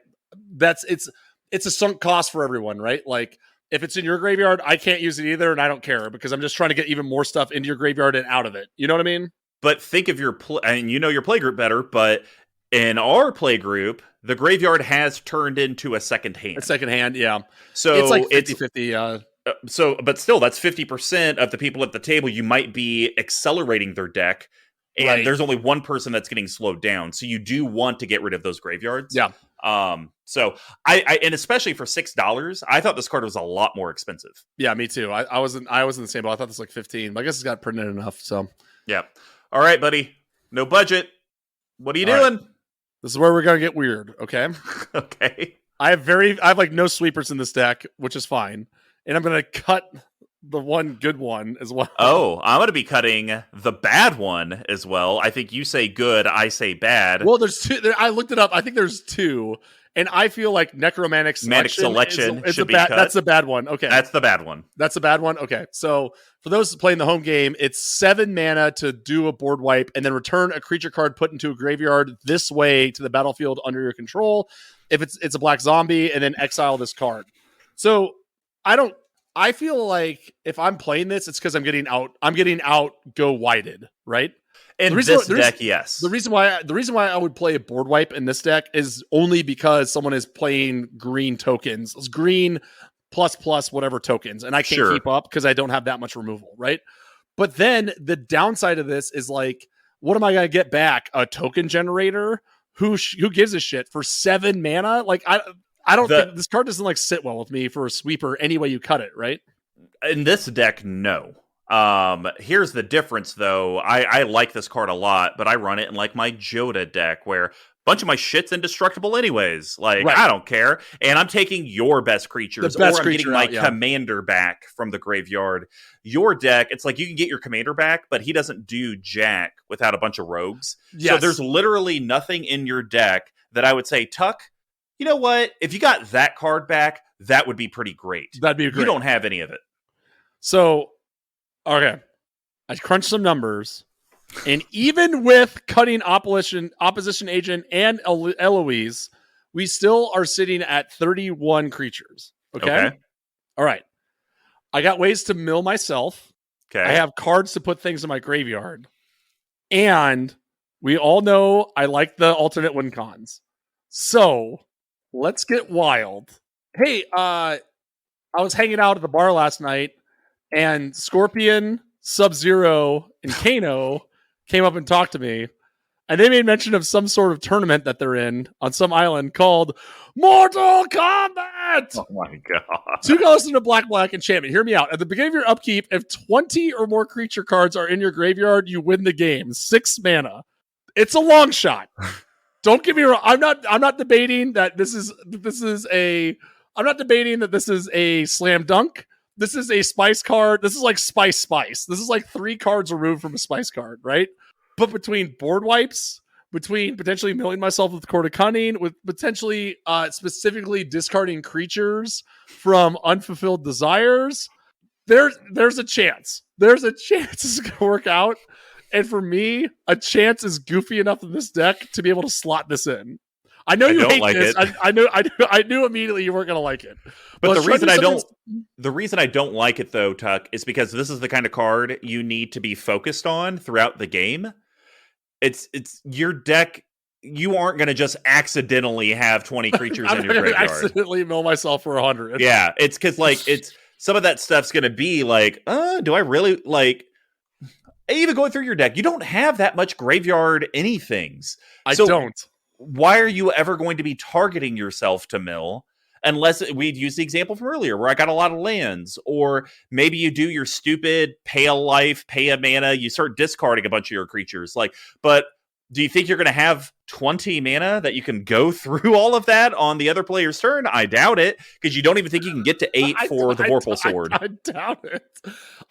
[SPEAKER 1] it's a sunk cost for everyone, right? Like if it's in your graveyard, I can't use it either, and I don't care because I'm just trying to get even more stuff into your graveyard and out of it. You know what I mean?
[SPEAKER 2] But think of your and you know your playgroup better, but in our playgroup, the graveyard has turned into a second hand.
[SPEAKER 1] A second hand, yeah.
[SPEAKER 2] So
[SPEAKER 1] it's like 50-50.
[SPEAKER 2] But still, that's 50% of the people at the table. You might be accelerating their deck, and there's only one person that's getting slowed down. So you do want to get rid of those graveyards.
[SPEAKER 1] Yeah.
[SPEAKER 2] So I and especially for $6, I thought this card was a lot more expensive.
[SPEAKER 1] Yeah, me too. I wasn't the same, but I thought this was like 15. But I guess it's got printed enough. So
[SPEAKER 2] yeah. All right, buddy. No budget. What are you doing?
[SPEAKER 1] Right. This is where we're gonna get weird. Okay.
[SPEAKER 2] Okay.
[SPEAKER 1] I have like no sweepers in this deck, which is fine, and I'm gonna cut the one good one as well.
[SPEAKER 2] Oh, I'm going to be cutting the bad one as well. I think you say good, I say bad.
[SPEAKER 1] Well, there's two. I looked it up. I think there's two, and I feel like Necromantic Selection
[SPEAKER 2] should be cut.
[SPEAKER 1] That's the bad one. Okay,
[SPEAKER 2] that's the bad one.
[SPEAKER 1] That's the bad one. Okay, so for those playing the home game, it's 7 mana to do a board wipe, and then return a creature card put into a graveyard this way to the battlefield under your control. If it's a black zombie, and then exile this card. So I feel like if I'm playing this, it's because I'm getting out go whited, right?
[SPEAKER 2] In this deck, yes.
[SPEAKER 1] The reason why I would play a board wipe in this deck is only because someone is playing green tokens, green plus whatever tokens, and I can't keep up because I don't have that much removal, right? But then the downside of this is like, what am I going to get back? A token generator? Who gives a shit for 7 mana? Like I don't think this card doesn't like sit well with me for a sweeper any way you cut it, right?
[SPEAKER 2] In this deck, no. Here's the difference though. I like this card a lot, but I run it in like my Joda deck where a bunch of my shit's indestructible anyways. Like I don't care. And I'm taking your best creatures, or I'm getting my commander back from the graveyard. Your deck, it's like you can get your commander back, but he doesn't do jack without a bunch of rogues. Yes. So there's literally nothing in your deck that I would say, Tuck, you know what? If you got that card back, that would be pretty great.
[SPEAKER 1] That'd be great.
[SPEAKER 2] You don't have any of it.
[SPEAKER 1] So, okay. I crunched some numbers, and even with cutting opposition agent and Eloise, we still are sitting at 31 creatures. Okay? All right. I got ways to mill myself.
[SPEAKER 2] Okay.
[SPEAKER 1] I have cards to put things in my graveyard. And we all know I like the alternate win cons. So let's get wild. Hey, I was hanging out at the bar last night, and Scorpion, Sub-Zero, and Kano came up and talked to me, and they made mention of some sort of tournament that they're in on some island called Mortal Kombat!
[SPEAKER 2] Oh my god.
[SPEAKER 1] 2 colors and a black enchantment. Hear me out. At the beginning of your upkeep, if 20 or more creature cards are in your graveyard, you win the game. 6 mana. It's a long shot. Don't get me wrong. I'm not debating that this is a slam dunk. This is a spice card. This is like spice. This is like 3 cards removed from a spice card, right? But between board wipes, between potentially milling myself with Court of Cunning, with potentially specifically discarding creatures from Unfulfilled Desires, there's a chance. There's a chance it's going to work out. And for me, a chance is goofy enough in this deck to be able to slot this in. I know you hate this. I knew immediately you weren't going to like it.
[SPEAKER 2] But the reason I don't like it though, Tuck, is because this is the kind of card you need to be focused on throughout the game. It's your deck. You aren't going to just accidentally have 20 creatures in your graveyard.
[SPEAKER 1] Accidentally mill myself for 100.
[SPEAKER 2] Yeah, it's because like some of that stuff's going to be like, do I really like? Even going through your deck, you don't have that much graveyard anythings.
[SPEAKER 1] I don't.
[SPEAKER 2] Why are you ever going to be targeting yourself to mill? Unless we'd use the example from earlier where I got a lot of lands, or maybe you do your stupid pay a life, pay a mana, you start discarding a bunch of your creatures. But do you think you're going to have 20 mana that you can go through all of that on the other player's turn? I doubt it, because you don't even think you can get to 8 for the Vorpal Sword.
[SPEAKER 1] I doubt it.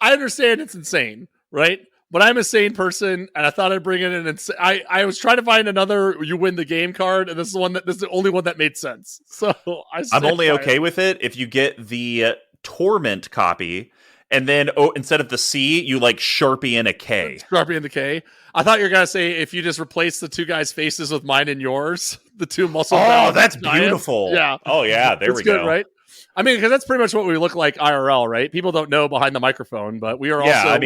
[SPEAKER 1] I understand it's insane, right? But I'm a sane person, and I thought I'd bring in an I was trying to find another "you win the game" card, and this is the only one that made sense. So I'm
[SPEAKER 2] only okay with it if you get the Torment copy, and then instead of the C, you like Sharpie in a K.
[SPEAKER 1] Sharpie in the K. I thought you were gonna say if you just replace the two guys' faces with mine and yours, the two muscle.
[SPEAKER 2] Oh, that's beautiful.
[SPEAKER 1] Yeah.
[SPEAKER 2] Oh yeah, there we go.
[SPEAKER 1] Good, right? I mean, because that's pretty much what we look like IRL, right? People don't know behind the microphone, but we are also.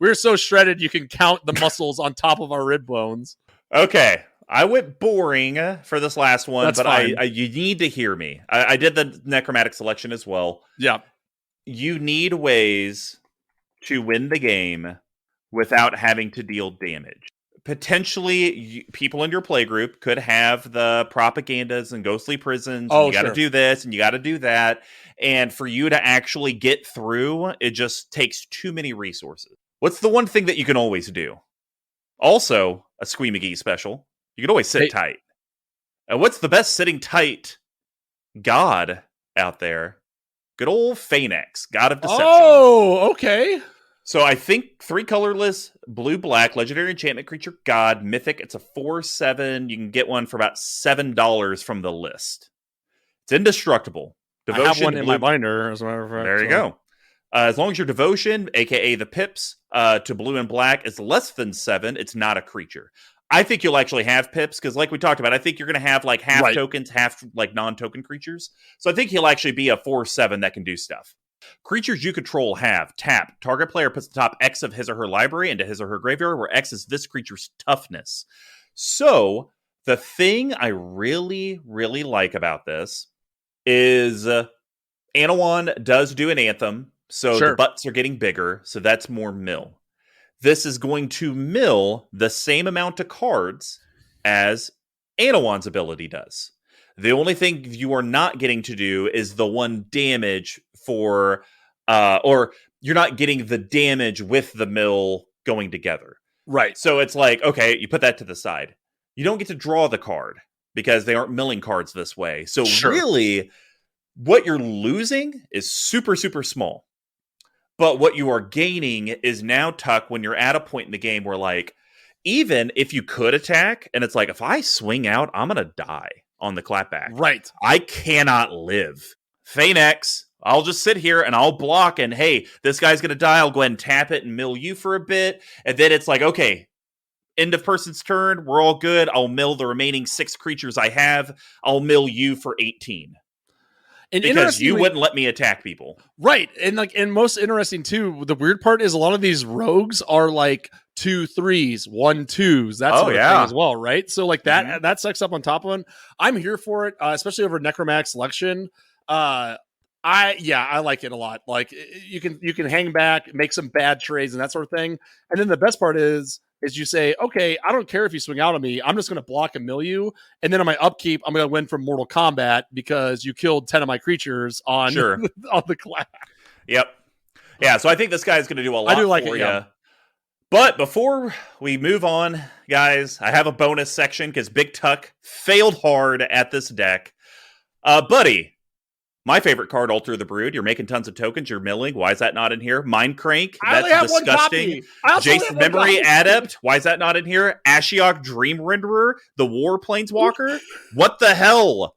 [SPEAKER 1] We're so shredded you can count the muscles on top of our rib bones.
[SPEAKER 2] Okay. I went boring for this last one,
[SPEAKER 1] That's
[SPEAKER 2] but
[SPEAKER 1] fine.
[SPEAKER 2] you need to hear me. I did the necromantic selection as well.
[SPEAKER 1] Yeah.
[SPEAKER 2] You need ways to win the game without having to deal damage. Potentially, people in your playgroup could have the propagandas and ghostly prisons. And you got to do this and you got to do that. And for you to actually get through, it just takes too many resources. What's the one thing that you can always do? Also, a Squee Mcgee special. You can always sit tight. And what's the best sitting tight god out there? Good old Phanex, God of Deception.
[SPEAKER 1] Oh, okay.
[SPEAKER 2] So I think 3 colorless, blue-black, legendary enchantment creature god, mythic. It's a 4/7. You can get one for about $7 from the list. It's indestructible.
[SPEAKER 1] Devotion, I have one in my binder, as a matter of fact.
[SPEAKER 2] There you go. As long as your devotion, aka the pips, to blue and black is less than 7, it's not a creature. I think you'll actually have pips, because like we talked about, I think you're going to have like half tokens, half like non-token creatures. So I think he'll actually be a 4/7 that can do stuff. Creatures you control have tap. Target player puts the top X of his or her library into his or her graveyard, where X is this creature's toughness. So the thing I really, really like about this is Anowon does do an anthem. So the butts are getting bigger, so that's more mill. This is going to mill the same amount of cards as Anowon's ability does. The only thing you are not getting to do is the 1 damage for, or you're not getting the damage with the mill going together.
[SPEAKER 1] Right.
[SPEAKER 2] So it's like, okay, you put that to the side. You don't get to draw the card because they aren't milling cards this way. So really, what you're losing is super, super small. But what you are gaining is now, Tuck, when you're at a point in the game where, like, even if you could attack, and it's like, if I swing out, I'm going to die on the clapback.
[SPEAKER 1] Right.
[SPEAKER 2] I cannot live. Phanex, I'll just sit here and I'll block, and hey, this guy's going to die. I'll go ahead and tap it and mill you for a bit. And then it's like, okay, end of person's turn. We're all good. I'll mill the remaining 6 creatures I have. I'll mill you for 18. And because you wouldn't let me attack people.
[SPEAKER 1] Right. And most interesting too, the weird part is a lot of these rogues are like 2 3s, 1 2s, that sort of thing as well, right? So like that sucks up on top of it. I'm here for it, especially over Necromantic Selection. I like it a lot. Like you can hang back, make some bad trades and that sort of thing. And then the best part is you say, okay, I don't care if you swing out on me. I'm just going to block and mill you. And then on my upkeep, I'm going to win from Mortal Kombat because you killed 10 of my creatures on the class.
[SPEAKER 2] Yep. Yeah, so I think this guy's going to do a lot for you. Yeah. But before we move on, guys, I have a bonus section because BigTuck failed hard at this deck. Buddy, my favorite card, Alter the Brood. You're making tons of tokens. You're milling. Why is that not in here? Mind Crank. That's disgusting. Jason Memory Adept. Why is that not in here? Ashiok Dream Renderer. The War Planeswalker. What the hell?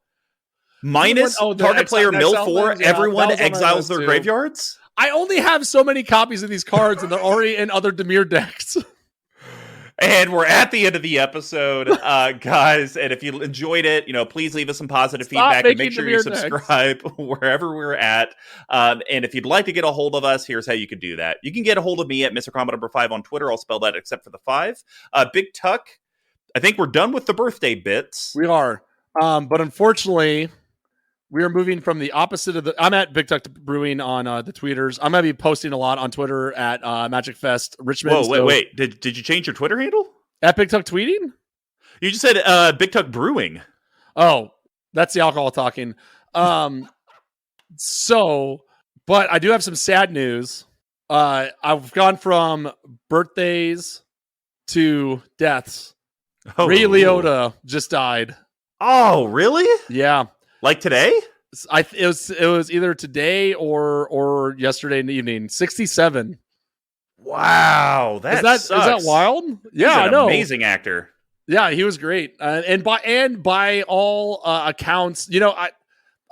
[SPEAKER 2] Minus target player mill 4. Everyone exiles their graveyards.
[SPEAKER 1] I only have so many copies of these cards, and they're already in other Dimir decks.
[SPEAKER 2] And we're at the end of the episode, guys. And if you enjoyed it, please leave us some positive feedback and make sure you subscribe wherever we're at. And if you'd like to get a hold of us, here's how you can do that. You can get a hold of me at MrComboNumber5 on Twitter. I'll spell that except for the 5. BigTuck, I think we're done with the birthday bits.
[SPEAKER 1] We are. But unfortunately, We are moving from the opposite of the. I'm at BigTuck Brewing on the tweeters. I'm gonna be posting a lot on Twitter at Magic Fest Richmond.
[SPEAKER 2] Whoa, wait. Did you change your Twitter handle?
[SPEAKER 1] At BigTuck Tweeting?
[SPEAKER 2] You just said BigTuck Brewing.
[SPEAKER 1] Oh, that's the alcohol talking. But I do have some sad news. I've gone from birthdays to deaths.
[SPEAKER 2] Oh,
[SPEAKER 1] Ray Liotta just died.
[SPEAKER 2] Oh, really?
[SPEAKER 1] Yeah.
[SPEAKER 2] Like today?
[SPEAKER 1] It was either today or yesterday in the evening. 67.
[SPEAKER 2] Wow, sucks.
[SPEAKER 1] Is that wild?
[SPEAKER 2] Yeah,
[SPEAKER 1] I know.
[SPEAKER 2] Amazing actor.
[SPEAKER 1] Yeah, he was great. And by all accounts, a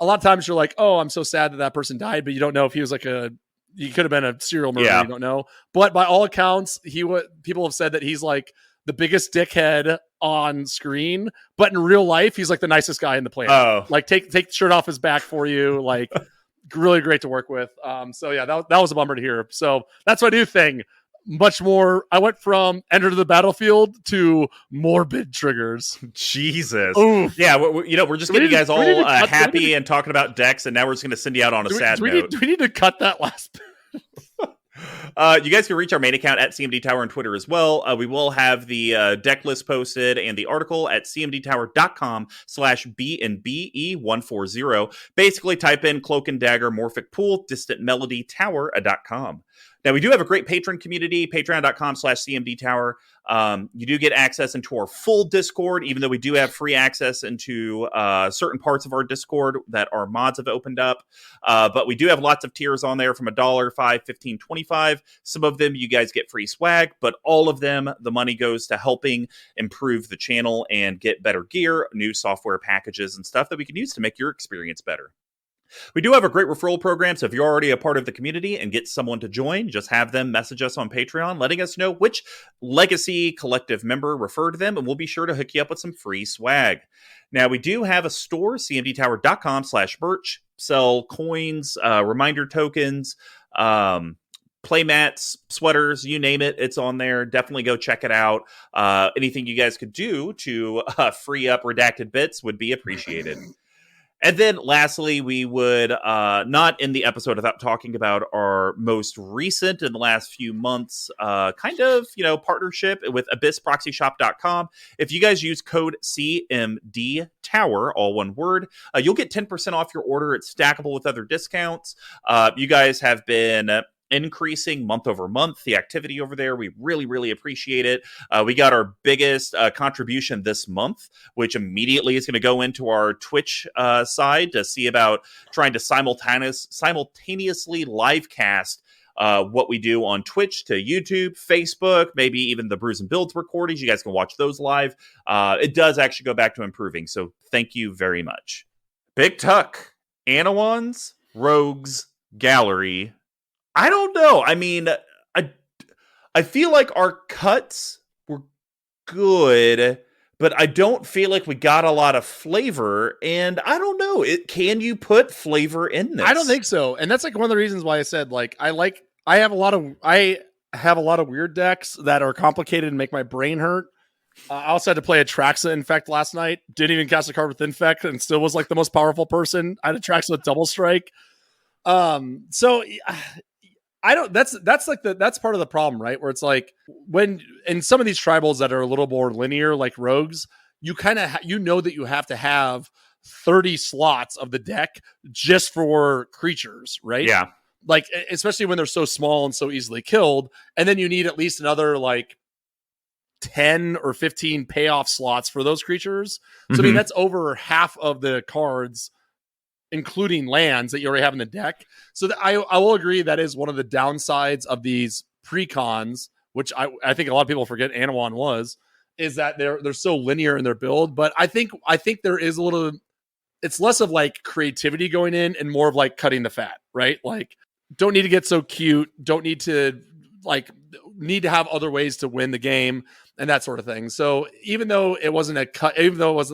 [SPEAKER 1] lot of times you're like, oh, I'm so sad that person died, but you don't know if he was like he could have been a serial murderer. Yeah. You don't know. But by all accounts, people have said that he's like the biggest dickhead on screen, but in real life, he's like the nicest guy in the planet.
[SPEAKER 2] Oh.
[SPEAKER 1] Like take the shirt off his back for you. Like really great to work with. So yeah, that was a bummer to hear. So that's my new thing. Much more. I went from Enter the Battlefield to morbid triggers.
[SPEAKER 2] Jesus.
[SPEAKER 1] Oof.
[SPEAKER 2] Yeah, we're just getting you guys all happy and talking about decks, and now we're just going to send you out on a sad note.
[SPEAKER 1] Do we need to cut that last bit?
[SPEAKER 2] You guys can reach our main account at CMD Tower on Twitter as well. We will have the deck list posted and the article at cmdtower.com/BNBE140. Basically, type in Cloak and Dagger, Morphic Pool, Distant Melody, Tower.com. Now, we do have a great patron community, patreon.com/CMD Tower. You do get access into our full Discord, even though we do have free access into certain parts of our Discord that our mods have opened up. But we do have lots of tiers on there from $1, $5, $15, $25. Some of them you guys get free swag, but all of them, the money goes to helping improve the channel and get better gear, new software packages, and stuff that we can use to make your experience better. We do have a great referral program, so if you're already a part of the community and get someone to join, just have them message us on Patreon, letting us know which Legacy Collective member referred them, and we'll be sure to hook you up with some free swag. Now, we do have a store, cmdtower.com/merch, sell coins, reminder tokens, playmats, sweaters, you name it, it's on there. Definitely go check it out. Anything you guys could do to free up redacted bits would be appreciated. And then lastly, we would not end the episode without talking about our most recent in the last few months partnership with abyssproxyshop.com. If you guys use code CMD Tower, all one word, you'll get 10% off your order. It's stackable with other discounts. You guys have been increasing month over month, the activity over there. We really, really appreciate it. We got our biggest contribution this month, which immediately is going to go into our Twitch side to see about trying to simultaneously live cast what we do on Twitch to YouTube, Facebook, maybe even the Brews and Builds recordings. You guys can watch those live. It does actually go back to improving. So thank you very much. BigTuck, Anowon's Rogues Gallery. I don't know. I mean, I feel like our cuts were good, but I don't feel like we got a lot of flavor. And I don't know. Can you put flavor in this?
[SPEAKER 1] I don't think so. And that's like one of the reasons why I said like I have a lot of weird decks that are complicated and make my brain hurt. I also had to play Atraxa Infect last night. Didn't even cast a card with Infect and still was like the most powerful person. I had Atraxa with Double Strike. So I don't. That's part of the problem, right? Where it's like when in some of these tribals that are a little more linear, like rogues, you kind of that you have to have 30 slots of the deck just for creatures, right?
[SPEAKER 2] Yeah.
[SPEAKER 1] Like especially when they're so small and so easily killed, and then you need at least another like 10 or 15 payoff slots for those creatures. So I mean that's over half of the cards, including lands that you already have in the deck. So I will agree that is one of the downsides of these precons, which I think a lot of people forget Anowon was, is that they're so linear in their build. But I think there is a little, it's less of like creativity going in and more of like cutting the fat, right? Like don't need to get so cute. Don't need to need to have other ways to win the game and that sort of thing. So even though it wasn't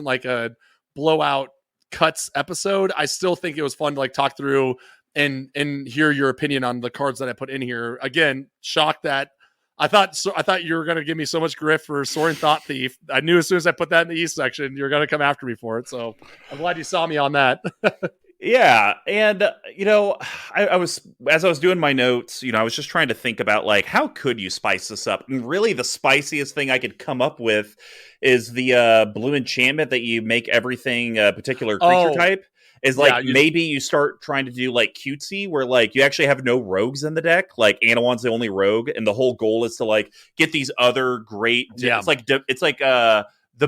[SPEAKER 1] like a blowout cuts episode, I still think it was fun to like talk through and hear your opinion on the cards that I put in here. Again, shocked that I thought you were going to give me so much griff for Soaring Thought Thief. I knew as soon as I put that in the East section, you were going to come after me for it. So I'm glad you saw me on that.
[SPEAKER 2] Yeah, and I was as I was doing my notes, I was just trying to think about like how could you spice this up. And really, the spiciest thing I could come up with is the blue enchantment that you make everything a particular creature type. Is like maybe you start trying to do like cutesy, where like you actually have no rogues in the deck. Like Anowon's the only rogue, and the whole goal is to like get these other great. It's like the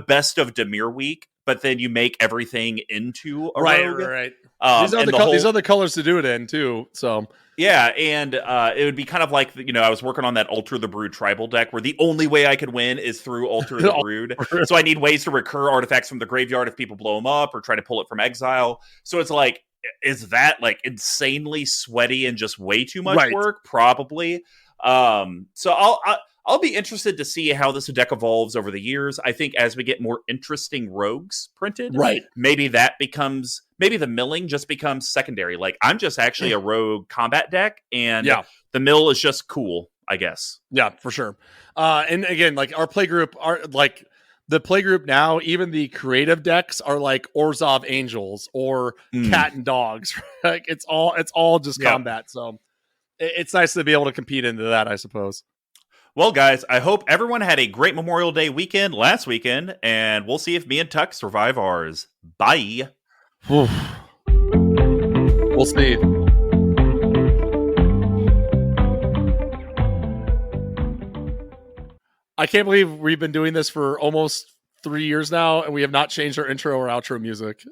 [SPEAKER 2] best of Dimir week, but then you make everything into a rogue.
[SPEAKER 1] Right. These are the colors to do it in too. So
[SPEAKER 2] yeah, and it would be kind of like I was working on that Alter the Brood tribal deck, where the only way I could win is through Alter the Brood. So I need ways to recur artifacts from the graveyard if people blow them up, or try to pull it from exile. So it's like, is that like insanely sweaty and just way too much work? Probably. So I'll be interested to see how this deck evolves over the years. I think as we get more interesting rogues printed, maybe the milling just becomes secondary. Like I'm just actually a rogue combat deck, and the mill is just cool, I guess.
[SPEAKER 1] Yeah, for sure. And again, like our playgroup the playgroup now, even the creative decks are like Orzhov Angels or Cat and Dogs. Like it's all just combat. So it's nice to be able to compete into that, I suppose.
[SPEAKER 2] Well, guys, I hope everyone had a great Memorial Day weekend last weekend, and we'll see if me and Tuck survive ours. Bye.
[SPEAKER 1] We'll see. I can't believe we've been doing this for almost 3 years now, and we have not changed our intro or outro music.